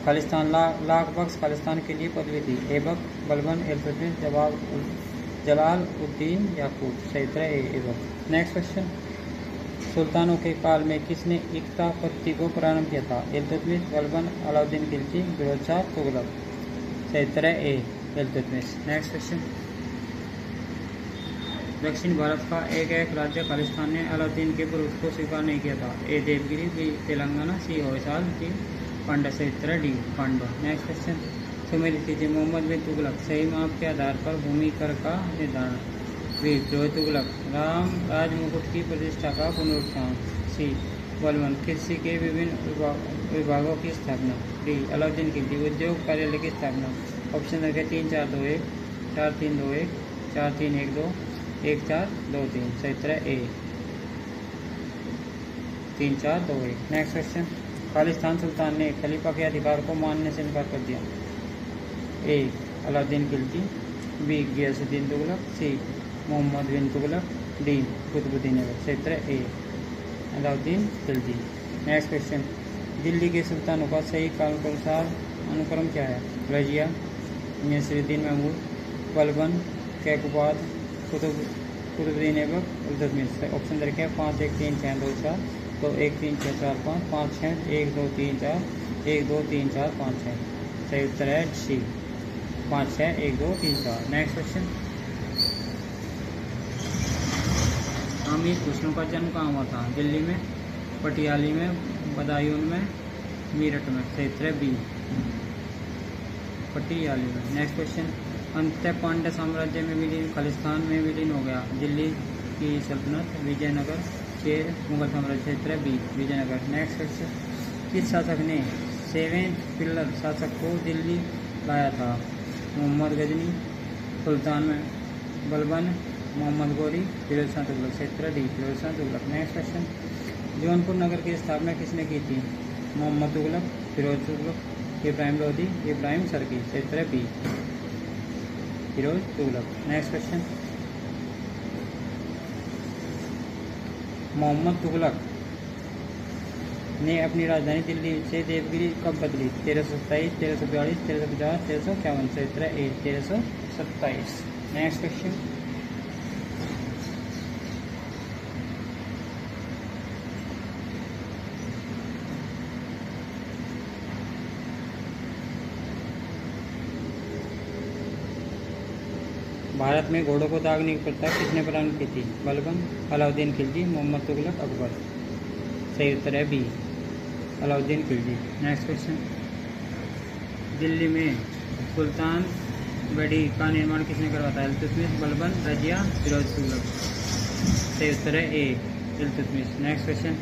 खालिस्तान लाख बख्श खालिस्तान के लिए पदवी थी? ऐबक, बलबन, इल्तुतमिश, जलाल उद्दीन याकूब। सही उत्तर है ए, ऐबक। नेक्स्ट क्वेश्चन, सुल्तानों के काल में किसने इक्ता पत्ती को प्रारंभ किया था? इल्तुतमिश, बलबन, अलाउद्दीन खिलजी, फिरोज शाह तुगलक। सही उत्तर है ए, इल्तुतमिश। नेक्स्ट क्वेश्चन, दक्षिण भारत का एक राज्य खालिस्तान ने अलाउद्दीन के विरोध को स्वीकार नहीं किया था? ए, देवगिरी, बी, तेलंगाना, सी, होयसाल, डी, पांड्या। सही उत्तर है डी, पांड्या। नेक्स्ट क्वेश्चन, सम्मिलित कीजिए। मोहम्मद बिन तुगलक सही माप के आधार पर भूमि कर का निर्धारण। बी, फिरोज तुगलक राम राजमुकुट की प्रतिष्ठा का पुनरुत्थान। सी, बलबन कृषि के विभिन्न विभागों की स्थापना। डी, अलाउद्दीन खिलजी उद्योग कार्यालय की स्थापना। ऑप्शन रखे 3 4 2 1, 4 3 2 1, 4 3 1 2, 1 4 2 3। सही उत्तर है ए, 3 4 2 1। नेक्स्ट क्वेश्चन, खालिस्तान सुल्तान ने खलीफा के अधिकार को मानने से इनकार कर दिया? ए, अलाउद्दीन खिलजी, बी, गियासुद्दीन तुगलक, सी, मोहम्मद बिन तुगलक, डी, कुतुबुद्दीन ऐबक। सही उत्तर है ए, अलाउद्दीन खिलजी। नेक्स्ट क्वेश्चन, दिल्ली के सुल्तानों का सही कालानुसार अनुक्रम क्या है? रजिया, नसीरुद्दीन महमूद, बलबन, कैकुबाद, कुतुबुद्दीन ऐबक, इल्तुतमिश। ऑप्शन रखे 5 1 3 6 2 4, तो 1 3 6 4 5, 5 6 1 2 3 4, 1 2 3 4 5 6। सही उत्तर है सी, 5 6 1 2 3 4। नेक्स्ट क्वेश्चन, अमीर खुसरो का जन्म कहाँ हुआ था? दिल्ली में, पटियाली में, बदायूं में, मेरठ में। सही उत्तर है बी, पटियाली में। नेक्स्ट क्वेश्चन, अंततः पांड्य साम्राज्य में विलीन, खालिस्तान में विलीन हो गया? दिल्ली की सल्तनत, विजयनगर, शेर, मुगल साम्राज्य। सही उत्तर है बी, विजयनगर। नेक्स्ट क्वेश्चन, किस शासक ने 7th पिल्लर शासक को दिल्ली लाया था? मोहम्मद गजनी, सुल्तान में बलबन, मोहम्मद गौरी, फिरोज शाह तुगलक। सही उत्तर है D, Firoz Shah Tughlaq. Next question, Jaunpur नगर की स्थापना किसने की थी? मोहम्मद तुगलक, फिरोज तुगलक, इब्राहिम लोदी, इब्राहिम सर्की। सही उत्तर है B, Firoz Tughlaq. Next question, Muhammad Tughlaq ने अपनी राजधानी दिल्ली से देवगिरी कब बदली? 1327, 1342, 1350, 1351। सही उत्तर है ए, 1327। नेक्स्ट क्वेश्चन, भारत में घोड़ों को दागने की प्रथा किसने प्रारंभ की थी? बलबन, अलाउद्दीन खिलजी, मोहम्मद तुगलक, अकबर। सही उत्तर है B, Alauddin Khilji. Next question, Delhi में सुल्तान बड़ी का निर्माण किसने करवाया? इल्तुतमिश, बलबन, रजिया, फिरोज तुगलक। सही उत्तर है ए, इल्तुतमिश। नेक्स्ट क्वेश्चन,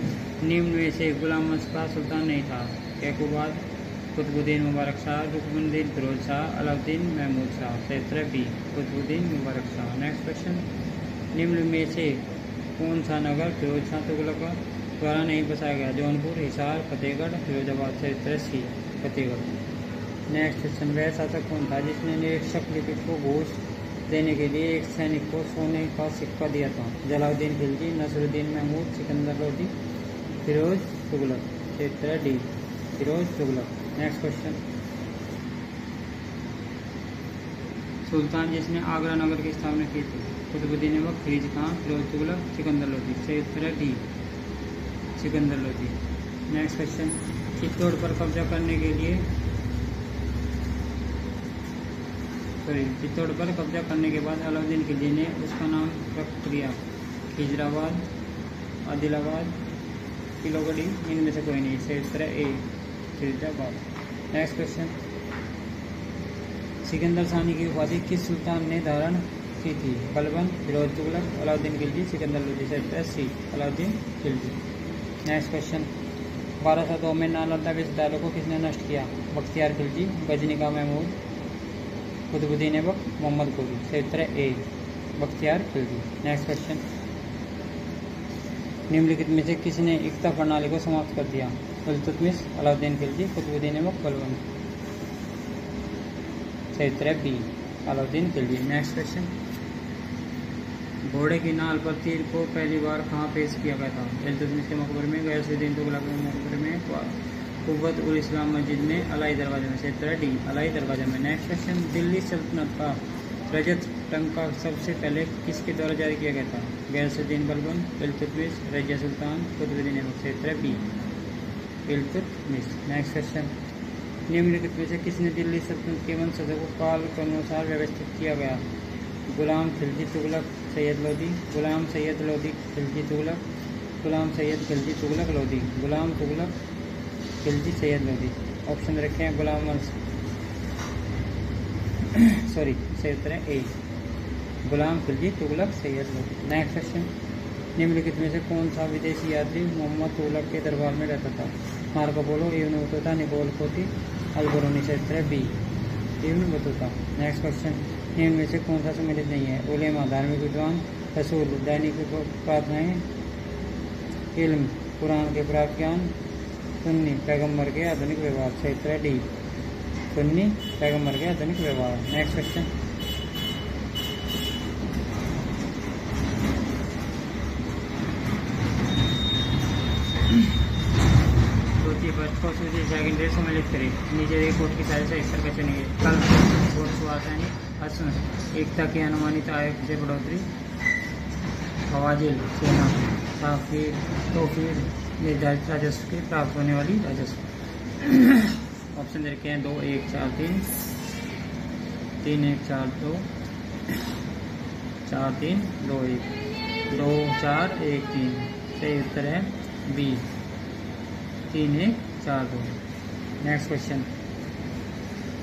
निम्न में से गुलाम वंश का सुल्तान नहीं था? कैकुबाद, कुतुबुद्दीन मुबारक शाह, रुकनुद्दीन फिरोज शाह, अलाउद्दीन महमूद शाह। सही उत्तर है B, Qutbuddin Mubarak Shah. Next question, निम्न में से कौन सा नगर फिरोज शाह तुगलक द्वारा नहीं बसाया गया? जौनपुर, हिसार, फतेहगढ़, फिरोजाबाद। सही उत्तर है सी, फतेहगढ़। नेक्स्ट क्वेश्चन, वह शासक कौन था जिसने निरीक्षक लिपिक को घूस देने के लिए एक सैनिक को सोने का सिक्का दिया था? जलालुद्दीन खिलजी, नसरुद्दीन महमूद, सिकंदर लोदी, फिरोज तुगलक। सही उत्तर है D, Firoz Tughlaq. Next question, सुल्तान जिसने आगरा नगर की स्थापना की थी? कुतुबुद्दीन ऐबक, खिलजी खां, फिरोज तुगलक, सिकंदर लोदी। सही उत्तर है D, Sikandar Lodi. Next question, Chittor पर कब्जा करने के लिए चित्तौड़ पर कब्जा करने के बाद अलाउद्दीन खिलजी ने उसका नाम रख दिया खिजराबाद, आदिलाबाद, किलोगढ़ी। इनमें से कोई नहीं। सही उत्तर है ए, खिजराबाद। नेक्स्ट क्वेश्चन, सिकंदर सानी की उपाधि किस सुल्तान ने धारण की थी? बलबन, फिरोज तुगलक, अलाउद्दीन खिलजी, सिकंदर लोदी। सही उत्तर है सी, अलाउद्दीन खिलजी। नेक्स्ट क्वेश्चन, 1202 में नालंदा विश्वविद्यालय को किसने नष्ट किया? बख्तियार खिलजी, गजनी का महमूद, कुतुबुद्दीन ऐबक, मोहम्मद गोरी। सही उत्तर है ए, बख्तियार खिलजी। नेक्स्ट क्वेश्चन, निम्नलिखित में से किसने एकता प्रणाली को समाप्त कर दिया? इल्तुतमिश, अलाउद्दीन खिलजी, कुतुबुद्दीन ऐबक, बलबन। सही उत्तर है B, Alauddin Khilji. Next question, घोड़े की नाल पर तीर को पहली बार कहाँ पेश किया गया था? इल्तुतमिश के मकबरे में, गैसुद्दीन तुगलक के मकबरे में, कुव्वत उल इस्लाम मस्जिद में, अलाई दरवाजे में। सही उत्तर है डी, अलाई दरवाजे में। नेक्स्ट क्वेश्चन, दिल्ली सल्तनत का रजत टंका सबसे पहले किसके द्वारा जारी किया गया था? गैसुद्दीन बलबन, इल्तुतमिश, रजिया सुल्तान, कुतुबुद्दीन ऐबक। सही उत्तर है बी, इल्तुतमिश। नेक्स्ट क्वेश्चन, निम्नलिखित में से किसने दिल्ली सल्तनत के वंशजों को काल के अनुसार व्यवस्थित किया गया? गुलाम खिलजी तुगलक, सैयद लोदी, गुलाम सैयद लोदी खिलजी तुगलक, गुलाम सैयद खिलजी तुगलक लोदी, गुलाम तुगलक खिलजी सैयद लोदी। ऑप्शन रखे हैं गुलाम वंश सही उत्तर है ए, गुलाम खिलजी तुगलक सैयद लोदी। नेक्स्ट क्वेश्चन, निम्नलिखित में से कौन सा विदेशी यात्री मोहम्मद तुगलक के दरबार में रहता था? Marco Polo, Ibn Battuta, Nicolo Conti, Al Biruni. सही उत्तर है B, Ibn Battuta. Next question, निम्न में से कौन सा सम्मिलित नहीं है? उलेमा, धार्मिक विद्वान, रसूल, दैनिक प्रार्थनाएं, इल्म, कुरान के प्राप्त ज्ञान, सुन्नी, पैगम्बर के आधुनिक व्यवहार। सही उत्तर है डी, सुन्नी, पैगम्बर के आधुनिक व्यवहार। नेक्स्ट क्वेश्चन, सेकेंडरी सम्मिलित करें। नीचे एक कोट की साइज से इस तरह चुनिए। कल वोट सुहासानी, एकता की अनुमानित आय से बढ़ोतरी, हवाजिल, सेना, तोफीर, निर्धारित राजस्व के प्राप्त होने वाली राजस्व। ऑप्शन दे रखे हैं 2, 1, 4, 3, 3, 1, 4, 2, 4, 3, 2, 1, 2, 4, 1, 3। सही उत्तर है बी, 3, 1, 4, 2। नेक्स्ट क्वेश्चन,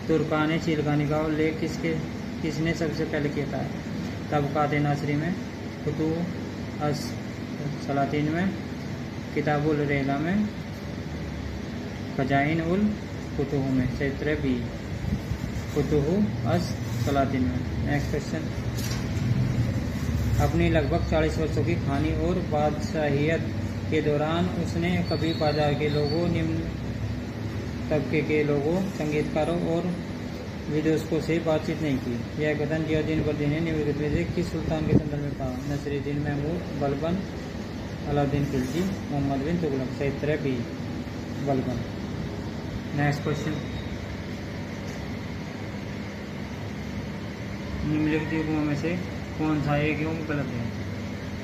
तुर्काने चिलकानी का उल्लेख किसने सबसे पहले किया था? तबकात नासरी में, फुतूह अस सलातीन में, किताबुल रेला में, खजाइन उल फुतूह में। सही उत्तर है बी, फुतूह अस सलातीन में। नेक्स्ट क्वेश्चन, अपनी लगभग 40 वर्षों की खानी और बादशाहियत के दौरान उसने कभी बाजार के लोगों तबके के लोगों, संगीतकारों और विदूषकों से बातचीत नहीं की। यह कथन जियाउद्दीन बर्दी ने निम्नलिखित में से किस सुल्तान के संदर्भ में कहा? नसीरुद्दीन महमूद, बलबन, अलाउद्दीन खिलजी, मोहम्मद बिन तुगलक। सही उत्तर है बी, बलबन। नेक्स्ट क्वेश्चन, निम्नलिखित युगों में से कौन सा एक युग गलत है?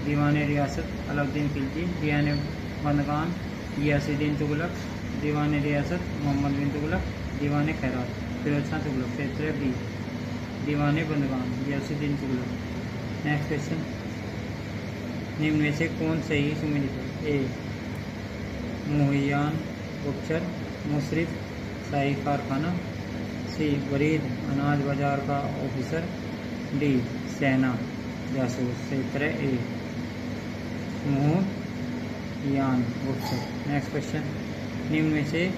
दीवाने रियासत, अलाउद्दीन खिलजी, दीवाने बंदगान, गियासुद्दीन तुगलक, दीवाने रियासत, मोहम्मद बिन तुगलक, दीवाने खैरात, फिरोज शाह तुगलक। सही उत्तर है बी, दीवाने बंदगान, गियासुद्दीन तुगलक। नेक्स्ट क्वेश्चन, निम्न में से कौन सही सुमेलित है? ए मुहियान गुप्तचर, मुशरिफ शाही कारखाना, सी वरीद अनाज बाजार का ऑफिसर, डी सेना जासूस। सही उत्तर है ए मुहियान गुप्तचर। नेक्स्ट क्वेश्चन, निम्न में से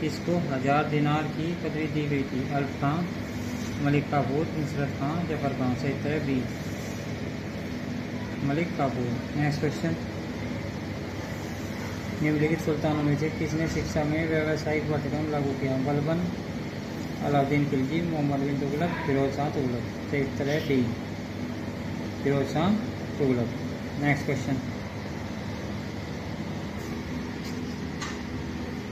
किसको 1000 दिनार की पदवी दी गई थी? अल्फ खां, मलिक काफूर, नुसरत खां, जफर खां। सही उत्तर है B, Malik Kafur. Next question, निम्नलिखित सुल्तानों में से किसने शिक्षा में व्यावसायिक पाठ्यक्रम लागू किया? बलबन, अलाउद्दीन खिलजी, मोहम्मद बिन तुगलक, फिरोज शाह तुगलक। सही उत्तर है D, Firoz Shah Tughlaq. Next question,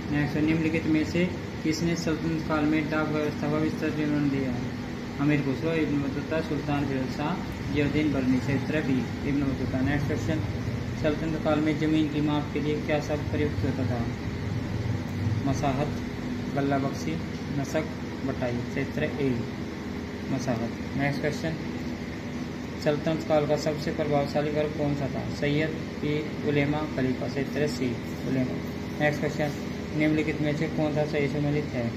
next, निम्नलिखित में से किसने सल्तनत काल में डाक व्यवस्था का विस्तृत विवरण दिया? Amir Khusro, Ibn Battuta, Sultan Firoz Shah, Ziauddin Barani. सही उत्तर है B, Ibn Battuta. Next question, सल्तनत काल में जमीन की माप के लिए क्या शब्द प्रयुक्त होता था? मसाहत, गल्ला बख्शी, नसक, बटाई। सही उत्तर है ए, मसाहत। नेक्स्ट क्वेश्चन, सल्तनत काल का सबसे प्रभावशाली वर्ग कौन सा था? सैयद, पीर, उलेमा, खलीफा। सही उत्तर है सी, उलेमा। नेक्स्ट क्वेश्चन, निम्नलिखित में से कौन सा सही सम्मिलित है?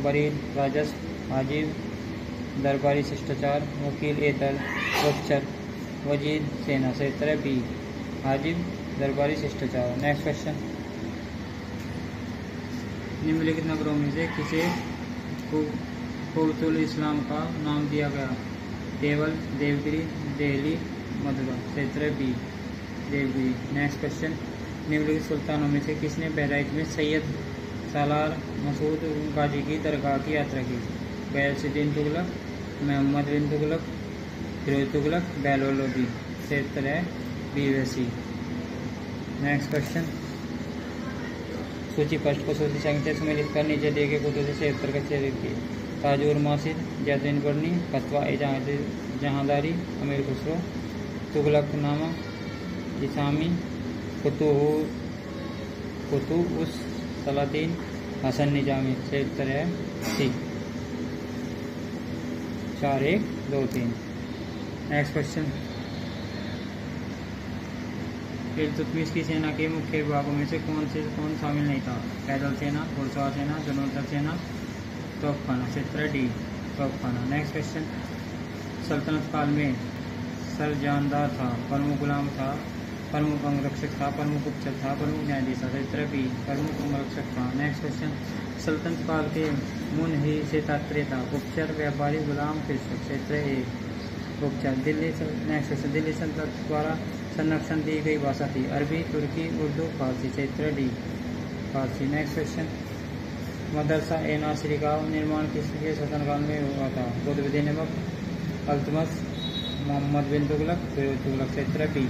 बरीद, राजस्व, हाजिब, दरबारी शिष्टाचार, वकील ए दल, गुप्तचर, वजीद, सेना। सही उत्तर है बी, हाजिब, दरबारी शिष्टाचार। नेक्स्ट क्वेश्चन, निम्नलिखित नगरों में से किसे कुव्वतुल इस्लाम का नाम दिया गया? देवल, देवगिरी, दिल्ली, मथुरा। सही उत्तर है बी, देवगिरी। नेक्स्ट क्वेश्चन, निम्नलिखित सुल्तानों में से किसने बहराइच में सैयद सालार मसूद गाजी की दरगाह की यात्रा की? गयासुद्दीन तुगलक, मोहम्मद बिन तुगलक, फिरोज तुगलक, बेहलोल लोदी। सही उत्तर है बी व सी। नेक्स्ट क्वेश्चन, सूची फर्स्ट को सूची संख्या सम्मिलित कर नीचे दिए गए कुतुब से उत्तर का चयन किए। ताजुर मासिद, जियाउद्दीन बर्नी, फतवा ए जहांदारी, अमीर खुसरो, तुगलकनामा, इसामी, कुतुब सलातीन, हसन निजामी। सही उत्तर है सी, 4, 1, 2, 3। नेक्स्ट क्वेश्चन, इल्तुतमिश की सेना के मुख्य विभागों में से कौन शामिल नहीं था? पैदल सेना, घुड़सवार सेना, जनोदर सेना, तोपखाना। सही उत्तर है डी, तोपखाना। नेक्स्ट क्वेश्चन, सल्तनत काल में सरजानदार था, प्रमुख गुलाम था, प्रमुख अंगरक्षक था, प्रमुख उपचर था, प्रमुख न्यायाधीश था। सही उत्तर है बी, प्रमुख अंगरक्षक था। नेक्स्ट क्वेश्चन, सल्तनत काल के मुनही से तात्पर्य था? उपचर, व्यापारी, गुलाम, कृषक। सही उत्तर है ए, उपचर। नेक्स्ट क्वेश्चन, दिल्ली सल्तनत द्वारा संरक्षण दी गई भाषा थी? अरबी, तुर्की, उर्दू, फारसी। सही उत्तर है डी, फारसी। नेक्स्ट क्वेश्चन, मदरसा ए नासिरी का निर्माण किसके शासनकाल में हुआ था? कुतुबुद्दीन ऐबक, अल्तमश, मोहम्मद बिन तुगलक, फिरोज तुगलक। सही उत्तर है B,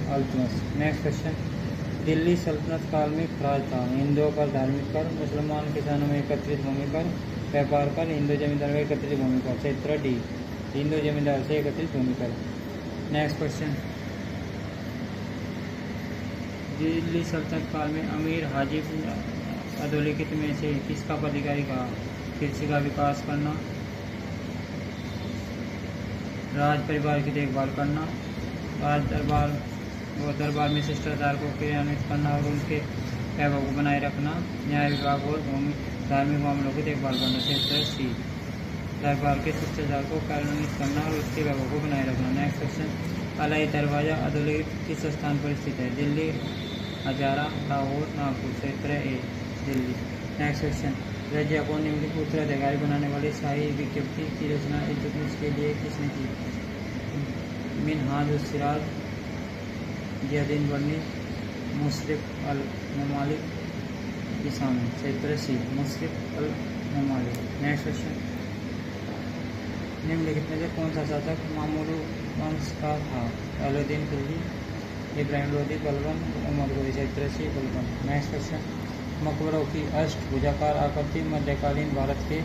Altamash. Next question, Delhi सल्तनत काल में खराज था? हिंदुओं पर धार्मिक कर, मुसलमान किसानों में एकत्रित भूमि कर, व्यापार कर, हिंदू जमींदार में एकत्रित भूमि कर। सही उत्तर है डी, हिंदू जमींदार से एकत्रित भूमि कर। नेक्स्ट क्वेश्चन, दिल्ली सल्तनत काल में अमीर हाजिब अधोलिखित में से किसका पदाधिकारी कहा? कृषि का विकास करना, राज परिवार की देखभाल करना, राज दरबार में शिष्टाचार को क्रियान्वित करना और उनके वैभव को बनाए रखना, न्याय विभाग और धार्मिक मामलों की देखभाल करना। सही सी, दरबार के शिष्टाचार को कार्यान्वित करना और उसके वैभव को बनाए रखना। नेक्स्ट क्वेश्चन, अलाई दरवाजा अधोलिखित किस स्थान पर स्थित है? दिल्ली, हजारा, लाहौर, नागपुर। सही उत्तर है ए, दिल्ली। नेक्स्ट क्वेश्चन, रजिया को निम्नलिखित उत्तराधिकारी बनाने वाली शाही विज्ञप्ति की रचना इल्तुतमिश के लिए किसने की? मिनहाज उस सिराज, जियाउद्दीन बर्नी, मुशरिफ अल ममालिक, दिशा में। क्षेत्र सी मुशरिक अल ममालिक। नेक्स्ट क्वेश्चन, निम्नलिखित में से कौन सा शासक मामूल वंश का था? अलाउद्दीन खिलजी, इब्राहिम लोदी, बलबन, उमर गोरी। क्षेत्र सी बलबन। नेक्स्ट क्वेश्चन, मकबरों की अष्टभुजाकार आकृति मध्यकालीन भारत के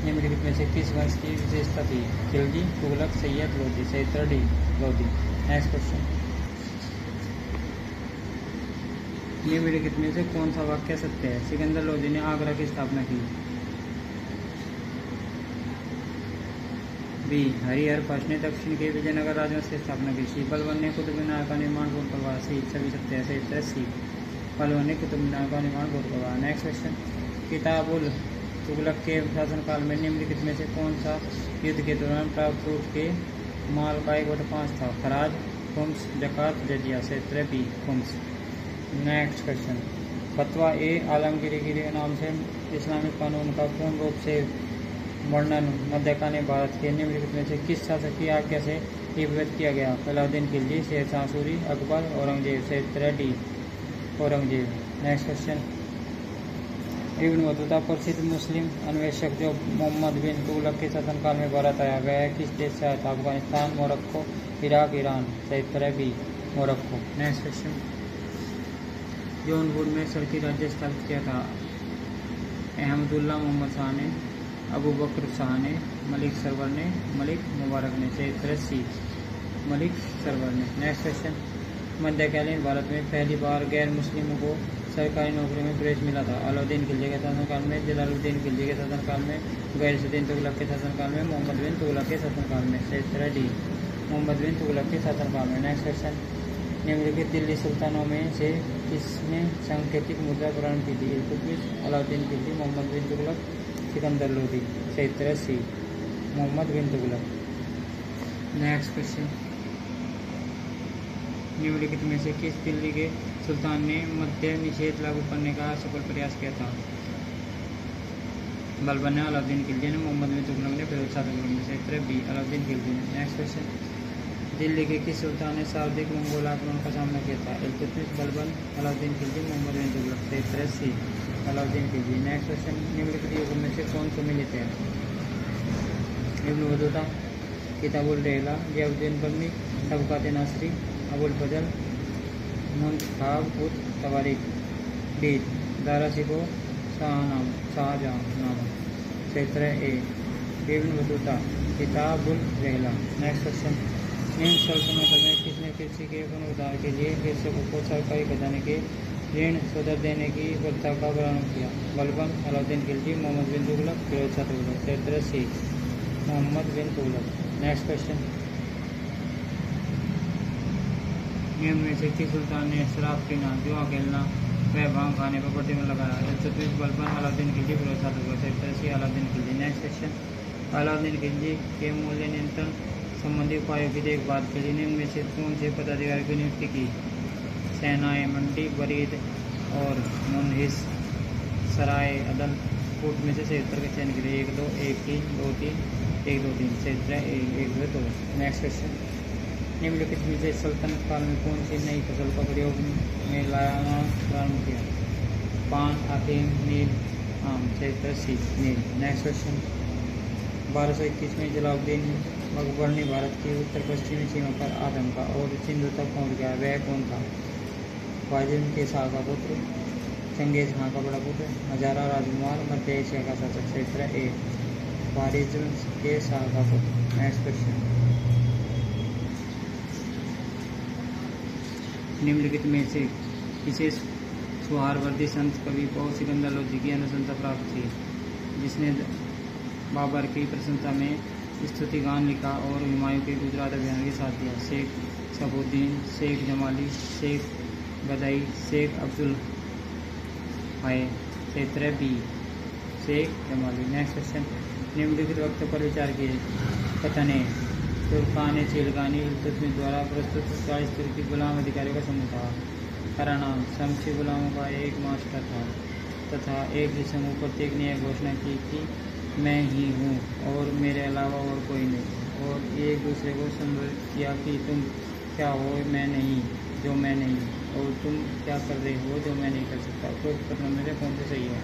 निम्नलिखित में से किस वंश की विशेषता थी? खिलजी, तुगलक, सैयद, लोधी। क्षेत्र डी लोधी। नेक्स्ट क्वेश्चन, निम्नलिखित में से कौन सा वाक्य सत्य है? सिकंदर लोधी ने आगरा की स्थापना की। बी, हरिहर फर्स्ट ने दक्षिण के विजयनगर राजवंश की स्थापना की। सी, बलबन ने कुतुब मीनार का निर्माण पूर्ण करवाया। सी, सभी सत्य है। क्षेत्र सी बलबन ने कुतुब मीनार का निर्माण पूर्ण करवाया। नेक्स्ट क्वेश्चन, किताबुल तुगलक के शासनकाल में निम्नलिखित में से कौन सा युद्ध के दौरान प्राप्त ऊँट के माल का 1/5 था? खराज, खुम्स, जकात, जजिया। क्षेत्र बी खुम्स। नेक्स्ट क्वेश्चन, फतवा ए आलमगीरी के नाम से इस्लामिक कानून का पूर्ण रूप से वर्णन मध्यकालीन भारत के निम्नलिखित में से किस शासक की आज्ञा से लिपिबद्ध किया गया? अलाउद्दीन खिलजी, शेरशाह सूरी, अकबर, औरंगजेब। क्षेत्र D Aurangzeb. Next question, Ibn Battuta प्रसिद्ध मुस्लिम अन्वेषक जो मोहम्मद बिन तुगलक के शासनकाल में भारत आया, वह किस देश से आया था? Afghanistan, Morocco, Iraq, Iran. क्षेत्र B Morocco. Next question, Jaunpur में सल्ती राज्य स्थापित किया था? अहमदुल्ला मोहम्मद शाह ने, अबू बकर शाह ने, मलिक सरवर ने, मलिक मुबारक ने। क्षेत्र सी मलिक सरवर ने। नेक्स्ट क्वेश्चन, मध्यकालीन भारत में पहली बार गैर मुस्लिमों को सरकारी नौकरी में प्रवेश मिला था? अलाउद्दीन खिलजी के शासनकाल में, जलालुद्दीन खिलजी के शासनकाल में, गैरसुद्दीन तुगलक के शासनकाल में, मोहम्मद बिन तुगलक के शासनकाल में। क्षेत्र डी मोहम्मद बिन तुगलक के शासनकाल में। नेक्स्ट क्वेश्चन, निम्नलिखित दिल्ली सुल्तानों में से किसने सांकेतिक मुद्रा प्रारंभ की थी? इल्तुतमिश, अलाउद्दीन खिलजी, मोहम्मद बिन तुगलक, सिकंदर लोधी। क्षेत्र सी मोहम्मद बिन तुगलक। नेक्स्ट क्वेश्चन, निम्नलिखित में से किस दिल्ली के सुल्तान ने मद्य निषेध लागू करने का सफल प्रयास किया था? बलबन ने, अलाउद्दीन खिलजी ने, मोहम्मद बिन तुगलक ने, फिरोज शाह तुगलक ने। क्षेत्र बी अलाउद्दीन खिलजी ने। नेक्स्ट क्वेश्चन, दिल्ली के किस सुल्तान ने सर्वाधिक मंगोल आक्रमण का सामना किया था? इल्तुतमिश, बलबन, अलाउद्दीन खिलजी, मोहम्मद बिन तुगलक। क्षेत्र सी अलाउद्दीन खिलजी। नेक्स्ट क्वेश्चन, निम्नलिखित युगों में से कौन सम्मिलित है? इब्न बतूता, किताबुल रहला, ज़ियाउद्दीन बर्नी, तबकात नासरी, अबुल फजल, मुंतखाब उत तवारीख। डी दाराशिको शाहजहांनामा। क्षेत्र ए इब्न बतूता, किताबुल रहला। नेक्स्ट क्वेश्चन, निम्न सल्तनतों में किसने कृषि के पुनरुद्धार के लिए कृषकों को सरकारी खजाने के ऋण स्वतः देने की प्रथा का प्रारंभ किया? बलबन, अलाउद्दीन खिलजी, मोहम्मद बिन तुगलक, फिरोज शाह तुगलक। क्षेत्र सी मोहम्मद बिन तुगलक। नेक्स्ट क्वेश्चन, निम्न में से किस सुल्तान ने शराब पीना, जुआ खेलना व भांग खाने पर प्रतिबंध लगाया? इल्तुतमिश, बलबन, अलाउद्दीन खिलजी, फिरोज शाह तुगलक। क्षेत्र सी अलाउद्दीन खिलजी। नेक्स्ट क्वेश्चन, अलाउद्दीन खिलजी के मूल्य नियंत्रण संबंधी उपायों की देखभाल के लिए निम्न में से कौन से पदाधिकारी की नियुक्ति की? सेनाए मंडी, बरीद और मुनहिस सराय अदल। कोर्ट में से 76 का चयन करिए। 1 2 1 3 2 3 1 2 3। क्षेत्र 1 2 2। नेक्स्ट क्वेश्चन, निम्नलिखित में से सल्तनत काल में कौन सी नई फसल का प्रयोग में लाना प्रारंभ किया? पान, अफीम, नील, आम। क्षेत्र सी नील। नेक्स्ट क्वेश्चन, 1221 में जलालुद्दीन अकबर ने भारत की उत्तर पश्चिमी सीमा पर आदमका और सिंधु तक पहुंच गया, वह कौन था? ख्वारिज़्म के शाह का पुत्र, चंगेज खां का बड़ा पुत्र, हजारा राजकुमार, मध्य एशिया का शासक। क्षेत्र ए ख्वारिज़्म के शाह का पुत्र। नेक्स्ट क्वेश्चन, निम्नलिखित में से किसे सुहारवर्दी संत कवि को सिकंदर लोधी की अनुशंसा प्राप्त थी, जिसने बाबर की प्रशंसा में स्तुति गान लिखा और हुमायूं के गुजरात अभियान के साथ दिया? शेख सफुद्दीन, शेख जमाली, शेख गदाई, शेख अब्दुल हाय। क्षेत्र B Sheikh Jamali. Next question, निम्नलिखित वक्त पर विचार किए। कथन ए तुर्कान चिलगानी इल्तुतमिश द्वारा प्रस्तुत 40 तुर्की गुलाम अधिकारियों का समूह था। हरा नाम शमसी गुलामों का एक मास्टर था तथा एक ही समूह प्रत्येक ने यह घोषणा की कि मैं ही हूँ और मेरे अलावा और कोई नहीं, और एक दूसरे को संबोधित किया कि तुम क्या हो, मैं नहीं जो मैं नहीं। और तुम क्या कर रहे हो जो मैं नहीं कर सकता। उपरोक्त कथनों में से कौन सा सही है।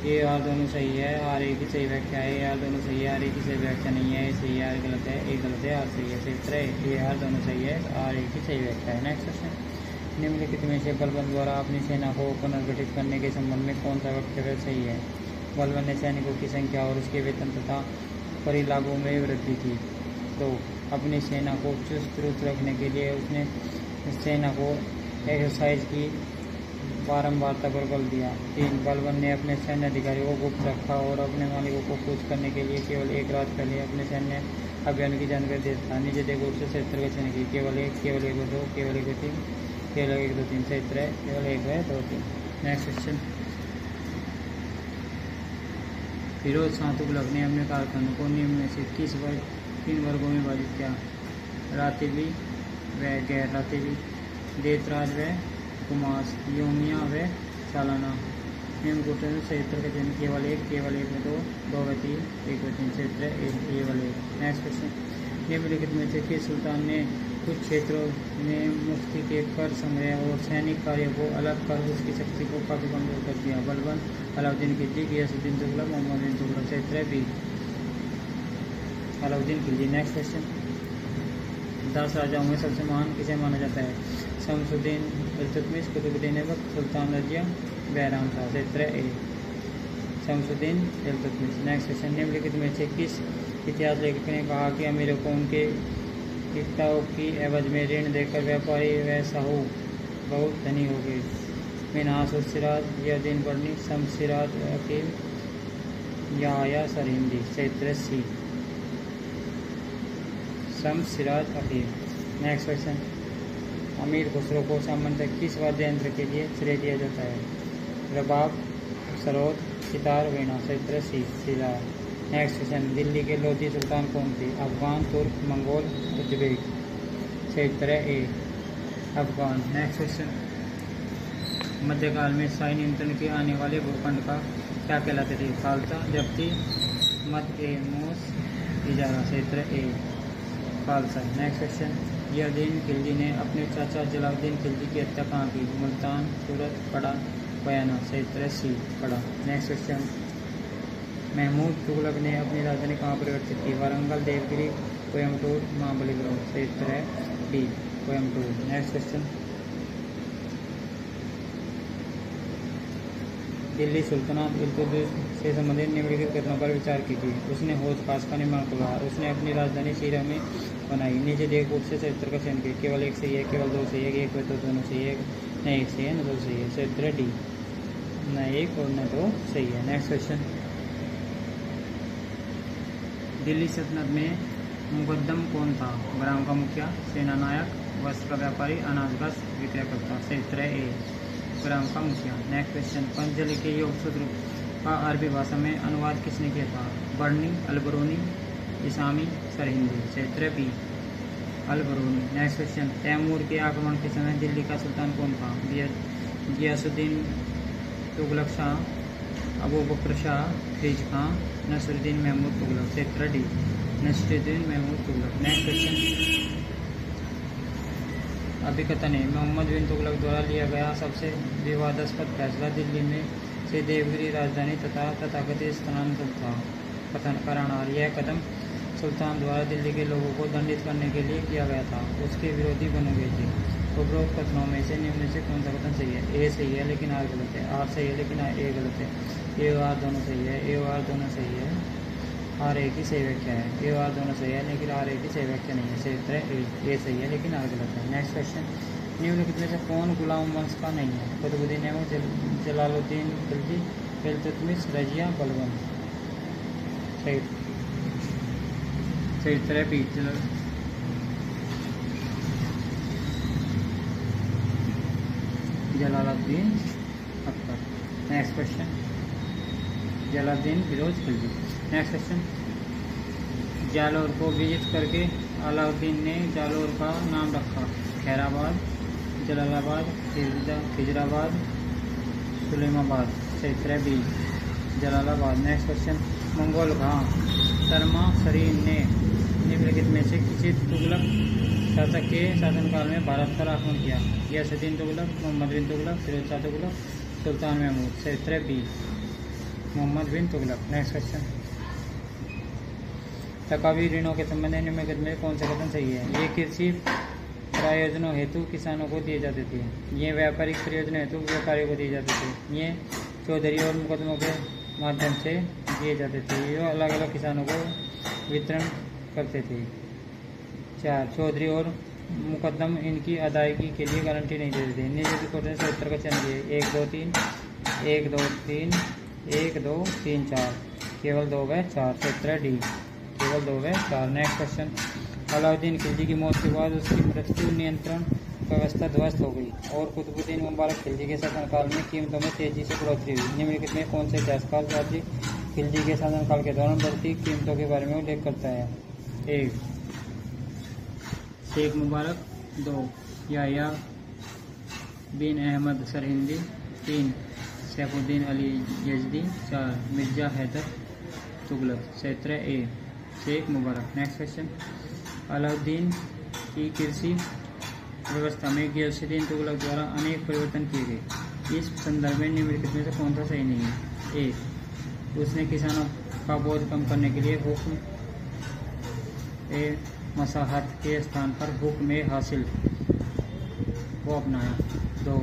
ये आर दोनों सही है, आर ए की सही व्याख्या है। ये आर दोनों सही है, आर ए की सही व्याख्या नहीं है। ये सही है, आर गलत है। ए गलत है, आर सही है। सही उत्तर है ये आर दोनों सही है, आर ए की सही व्याख्या है। नेक्स्ट क्वेश्चन, निम्नलिखित में से बलबन द्वारा अपनी सेना को पुनर्गठित करने के संबंध में कौन सा वक्तव्य सही है। बलबन ने सैनिकों की संख्या और उसके वेतन तथा परिलाभों में वृद्धि की। तो अपनी सेना को चुस्त दुरुस्त रखने के लिए उसने सेना को एक्सरसाइज की बारंबारता पर बल दिया। 3, बलबन ने अपने सैन्य अधिकारियों को गुप्त रखा और अपने मालिकों को कूच करने के लिए केवल एक रात पहले अपने सैन्य अभियान की जानकारी देता था। नीचे देखो उससे 77 क्वेश्चन की केवल एक, केवल 1 2, केवल 1 3, केवल 1 2 3, 77, केवल 1 2 3। नेक्स्ट क्वेश्चन, फिरोज शाह तुगलक ने अपने कालखंड को निम्न में से किस तीन वर्गों में विभाजित किया। रातिबी व गैर रातिबी, देतराज व कुमास, योमिया व सालाना। निम्न कोटन क्षेत्र का जन्म केवल 1, केवल 1 2, 2 3, 1 3, क्षेत्र केवल 1। नेक्स्ट क्वेश्चन, निम्नलिखित में से किस सुल्तान ने कुछ क्षेत्रों में मुफ्ती के कर संग्रह और सैनिक कार्यों को अलग कर उसकी शक्ति को काफी कमजोर कर दिया। बलबन, अलाउद्दीन खिलजी, गियासुद्दीन तुगलक, मोहम्मद बिन तुगलक। क्षेत्र B, Alauddin Khilji. Next question, 10 राजाओं में सबसे महान किसे माना जाता है। शमसुद्दीन इल्तुतमिश, कुतुबुद्दीन ऐबक, सुल्तान रजिया, बैराम शाह। क्षेत्र ए, शमसुद्दीन इल्तुतमिश। नेक्स्ट क्वेश्चन, निम्नलिखित में से किस इतिहास लेखक ने कहा कि अमीरों को उनके इक्ताओं की एवज में ऋण देकर व्यापारी व साहू बहुत धनी हो गए। मिनहास उस सिराज, जियाउद्दीन बर्नी, शमसिराज अकील, याहया सरहिंदी। क्षेत्र सी, शमसिराज अकील। नेक्स्ट क्वेश्चन, अमीर खुसरो को सामान्यतः किस वाद्य यंत्र के लिए श्रेय दिया जाता है। रबाब, सरोद, सितार, वीणा। क्षेत्र सी, सितार। नेक्स्ट क्वेश्चन, दिल्ली के लोधी सुल्तान कौन थे। अफगान, तुर्क, मंगोल, उज्बेक। क्षेत्र ए, अफगान। नेक्स्ट क्वेश्चन, मध्यकाल में शाही नियंत्रण के आने वाले भूखंड का क्या कहलाते थे। खालसा, जब्ती, मत ए, मूस, इजारा। क्षेत्र ए, खालसा। नेक्स्ट क्वेश्चन, जियाउद्दीन खिलजी ने अपने चाचा जलालुद्दीन खिलजी की हत्या कहाँ की। मुल्तान, सूरत, कड़ा, बयाना। क्षेत्र सी, कड़ा। नेक्स्ट क्वेश्चन, महमूद तुगलक ने अपनी राजधानी कहाँ परिवर्तित की। वारंगल, देवगिरी, कोयम्बटूर, महाबलीपुरम। क्षेत्र है D, Coimbatore. Next question, Delhi सुल्तानात इल्तुतमिश से संबंधित निम्नलिखित कथनों पर विचार कीजिए। उसने हौज खास का निर्माण करवाया। उसने अपनी राजधानी सीरा में बनाई। नीचे देखो उससे 77 का चयन किया। केवल 1 सही है, केवल 2 सही है, 1 2 दोनों सही है, न 1 सही है, न 2 सही है। क्षेत्र डी, न 1 और न 2 सही है। नेक्स्ट क्वेश्चन, दिल्ली सल्तनत में मुकद्दम कौन था। ग्राम का मुखिया, सेना नायक, वस्त्र का व्यापारी, अनाज का विक्रयकर्ता। क्षेत्र ए, ग्राम का मुखिया। नेक्स्ट क्वेश्चन, पंतजलि के योग सूत्र का अरबी भाषा में अनुवाद किसने किया था। बर्नी, अलबरूनी, इसामी, सरहिंदी। क्षेत्र B, Alberuni. Next question, Timur के आक्रमण के समय दिल्ली का सुल्तान कौन था। गियासुद्दीन तुगलक शाह, अबू बकर शाह, खिज खां, नसरुद्दीन महमूद तुगलक। क्षेत्र D, Nasiruddin Mahmud Tughlaq. Next question, अभिकथन है मोहम्मद बिन तुगलक द्वारा लिया गया सबसे विवादास्पद फैसला दिल्ली में से देवगिरी राजधानी तथा तथाकथित स्थानांतरण था। कथन करार, यह कदम सुल्तान द्वारा दिल्ली के लोगों को दंडित करने के लिए किया गया था। उसके विरोधी बने गए थे। उपरोक्त कथनों में से निम्न से कौन सा कथन सही है। ए सही है लेकिन आर गलत है। आर सही है लेकिन ए गलत है। ए और आर दोनों सही है। ए और आर दोनों सही है। आर ए की सही व्याख्या है। ए और आर दोनों सही है लेकिन आर ए की सही व्याख्या नहीं है। क्षेत्र ए सही है लेकिन आर गलत है। नेक्स्ट क्वेश्चन, निम्नलिखित में से कौन गुलाम वंश का नहीं है। कुतुबुद्दीन ऐबक, जलालुद्दीन खिलजी, इल्तुतमिश, रजिया, बलबन। क्षेत्र B, Jalaluddin Akbar. Next question, Jalaluddin Firoz Khilji. Next question, Jalore को विजित करके अलाउद्दीन ने जालौर का नाम रखा। खैराबाद, जलालाबाद, खिजराबाद, सुलेमाबाद। क्षेत्र B, Jalalabad. Next question, Mongol Khan Sharma शरीन ने निम्नलिखित में से किसी तुगलक शासक के शासनकाल में भारत पर आक्रमण किया? गियासुद्दीन तुगलक, मोहम्मद बिन तुगलक, फिरोज शाह तुगलक, सुल्तान महमूद। सही उत्तर B, Mohammad bin Tughlaq. Next question, taccavi ऋणों के संबंध में निम्नलिखित में कौन सा कथन सही है? ये कृषि प्रयोजनों हेतु किसानों को दिए जाते थे। ये व्यापारिक प्रयोजनों हेतु व्यापारियों को दिए जाते थे। ये चौधरी और मुकदमों के माध्यम से दिए जाते थे। ये अलग अलग किसानों को वितरण करते थे। 4, चौधरी और मुकदम इनकी अदायगी के लिए गारंटी नहीं देते थे। निजी क्वेश्चन से उत्तर का चयन दिए 1 2 3 1 2 3 1 2 3 4, केवल 2 व 4। उत्तर डी, केवल 2 व 4। नेक्स्ट क्वेश्चन, अलाउद्दीन खिलजी की मौत के बाद उसकी मृत्यु नियंत्रण व्यवस्था ध्वस्त हो गई और कुतुबुद्दीन मुबारक खिलजी के शासनकाल में कीमतों में तेजी से बढ़ोतरी हुई। निम्नलिखित में कौन से इतिहासकार राज्य खिलजी के शासनकाल के दौरान बढ़ती कीमतों के बारे में उल्लेख करता है? 1, शेख मुबारक। 2, याह्या बिन अहमद सरहिंदी। 3, सैफुद्दीन अली यजदी। 4, मिर्जा हैदर तुगलक। सही उत्तर ए, शेख मुबारक। नेक्स्ट क्वेश्चन, अलाउद्दीन की कृषि व्यवस्था में गियासुद्दीन तुगलक द्वारा अनेक परिवर्तन किए गए। इस संदर्भ में निम्नलिखित में से कौन सा सही नहीं है? 1, उसने किसानों का बोझ कम करने के लिए हुक्म ए मसाहत के स्थान पर हुक्म हासिल को अपनाया। 2,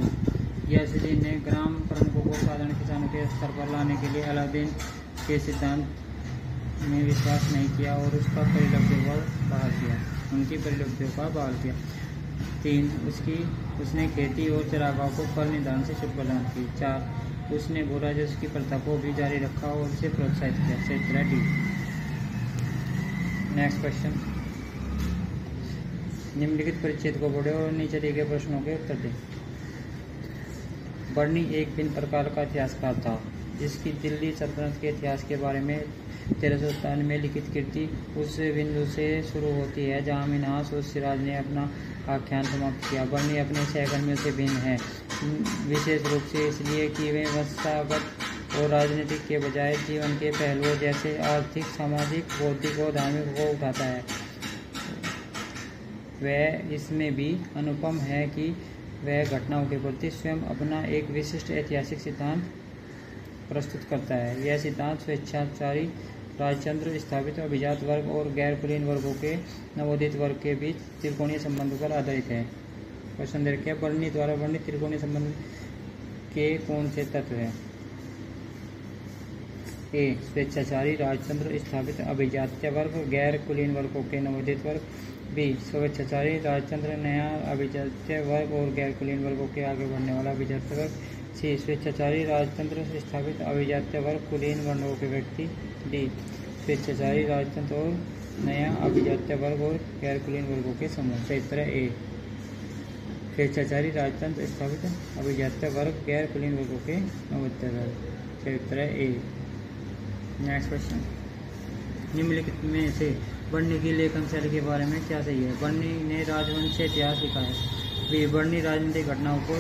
गियासुद्दीन ने ग्राम प्रमुखों को साधारण किसानों के स्तर पर लाने के लिए अलाउद्दीन के सिद्धांत में विश्वास नहीं किया और उसका परिलब्धियों का बहाल किया, उनकी परिलब्धियों का बहाल किया। 3, उसने खेती और चरागाहों को फल निदान से छूट प्रदान की। 4, उसने भू राजस्व की प्रथा को भी जारी रखा और उसे प्रोत्साहित किया। सही उत्तर डी। नेक्स्ट क्वेश्चन, निम्नलिखित परिच्छेद को पढ़ें और नीचे दिए गए प्रश्नों के उत्तर दें। बर्नी एक भिन्न प्रकार का इतिहासकार था जिसकी दिल्ली सल्तनत के इतिहास के बारे में 1397 में लिखित कृति उस बिंदु से शुरू होती है जहां मिन्हास उस सिराज ने अपना आख्यान समाप्त किया। बर्नी अपने सहकर्मियों से भिन्न है, विशेष रूप से इसलिए कि वे वंशागत और राजनीतिक के बजाय जीवन के पहलुओं जैसे आर्थिक, सामाजिक, बौद्धिक और धार्मिक को उठाता है। वह इसमें भी अनुपम है कि वह घटनाओं के प्रति स्वयं अपना एक विशिष्ट ऐतिहासिक सिद्धांत प्रस्तुत करता है। यह सिद्धांत स्वेच्छाचारी राजतंत्र, स्थापित अभिजात वर्ग और गैर कुलीन वर्गों के नवोदित वर्ग के बीच त्रिकोणीय संबंधों पर आधारित है। क्वेश्चन दे रखे, बर्नी द्वारा वर्णित त्रिकोणीय संबंध के कौन से तत्व हैं? ए, स्वेच्छाचारी राजतंत्र, स्थापित अभिजात्य वर्ग, गैर कुलीन वर्गों के नवोदित वर्ग। बी, स्वेच्छाचारी राजतंत्र, नया अभिजात्य वर्ग और गैर कुलीन वर्गों के आगे बढ़ने वाला अभिजात्य वर्ग। सी, स्वेच्छाचारी राजतंत्र, स्थापित अभिजात्य वर्ग, कुलीन वर्गों के व्यक्ति। डी, स्वेच्छाचारी राजतंत्र और नया अभिजात्य वर्ग और गैर कुलीन वर्गों के समूह। सही उत्तर है ए, स्वेच्छाचारी राजतंत्र, स्थापित अभिजात्य वर्ग, गैर कुलीन वर्गों के नवोदित वर्ग। सही उत्तर है ए। नेक्स्ट क्वेश्चन, निम्नलिखित में से बर्नी की लेखन शैली के बारे में क्या सही है? बर्नी ने राजवंशीय इतिहास लिखा है। बी, बर्नी राजनीतिक घटनाओं को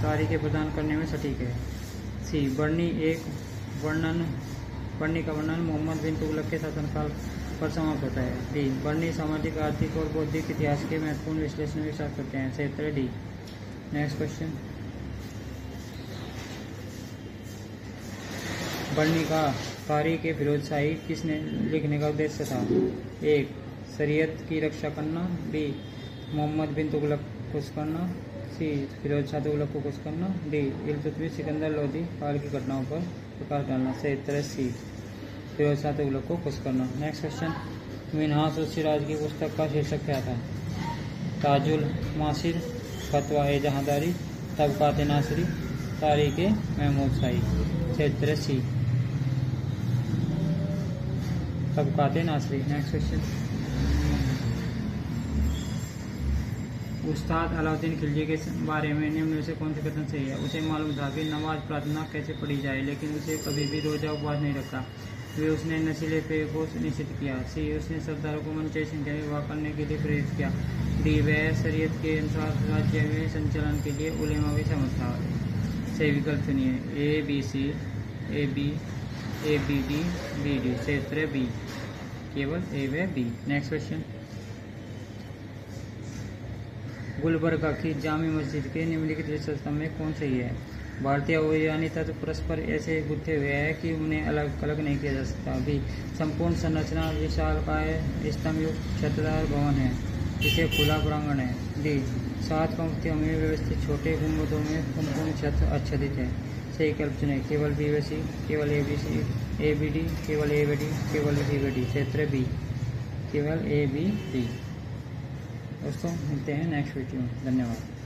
तारीखें प्रदान करने में सटीक है। सी, बर्नी का वर्णन मोहम्मद बिन तुगलक के शासनकाल पर समाप्त होता है। डी, बर्नी सामाजिक, आर्थिक और बौद्धिक इतिहास के महत्वपूर्ण विश्लेषण के साथ करते हैं। सही उत्तर है डी। नेक्स्ट क्वेश्चन, बर्नी का तारीख ए फिरोजशाही किसने लिखने का उद्देश्य था? 1, शरीयत की रक्षा करना। बी, मोहम्मद बिन तुगलक को खुश करना। सी, फिरोज शाह तुगलक को खुश करना। डी, इल्तुतमिश, सिकंदर लोदी काल की घटनाओं पर प्रकाश डालना। सही उत्तर है सी, फिरोज शाह तुगलक को खुश करना। नेक्स्ट क्वेश्चन, मिन्हास उस सिराज की पुस्तक का शीर्षक क्या था? ताजुल मासिर, फतवा ए जहांदारी, तबकात नासरी, तारीख ए महमूद शाही। सही उत्तर है सी, तबकात नासरी। नेक्स्ट क्वेश्चन, उस्ताद अलाउद्दीन खिलजी के बारे में निम्न में से कौन से कथन सही है? उसे मालूम था कि नमाज प्रार्थना कैसे पढ़ी जाए, लेकिन उसे कभी भी रोजा उपवास नहीं रखा। वे उसने नशीले पेय को निषिद्ध किया। सी, उसने सरदारों को मनचाही संख्या में विवाह करने के लिए प्रेरित किया। डी, वह शरीयत के अनुसार राज्य में संचालन के लिए उलेमा भी सहमत था। सही विकल्प चुनिए, A B C, A B D, B D. सही उत्तर है बी, केवल ए व बी। नेक्स्ट क्वेश्चन, गुलबर्गा की जामी मस्जिद के निम्नलिखित विशेषता में कौन सही है? भारतीय अवैज्ञानिक तत्व परस्पर ऐसे गुत्थे हुए हैं कि उन्हें अलग अलग नहीं किया जा सकता। बी, संपूर्ण संरचना विशालकाय स्तंभयुक्त छतदार भवन है जिसे खुला प्रांगण है। डी, 7 पंक्तियों में व्यवस्थित छोटे गुंबदों में संपूर्ण छत आच्छादित है। सही विकल्प चुनें, केवल बी व सी, केवल A B C, A B D, केवल ए व डी, केवल सी व डी। क्षेत्र बी, केवल ए बी डी। दोस्तों मिलते हैं नेक्स्ट वीडियो में। धन्यवाद।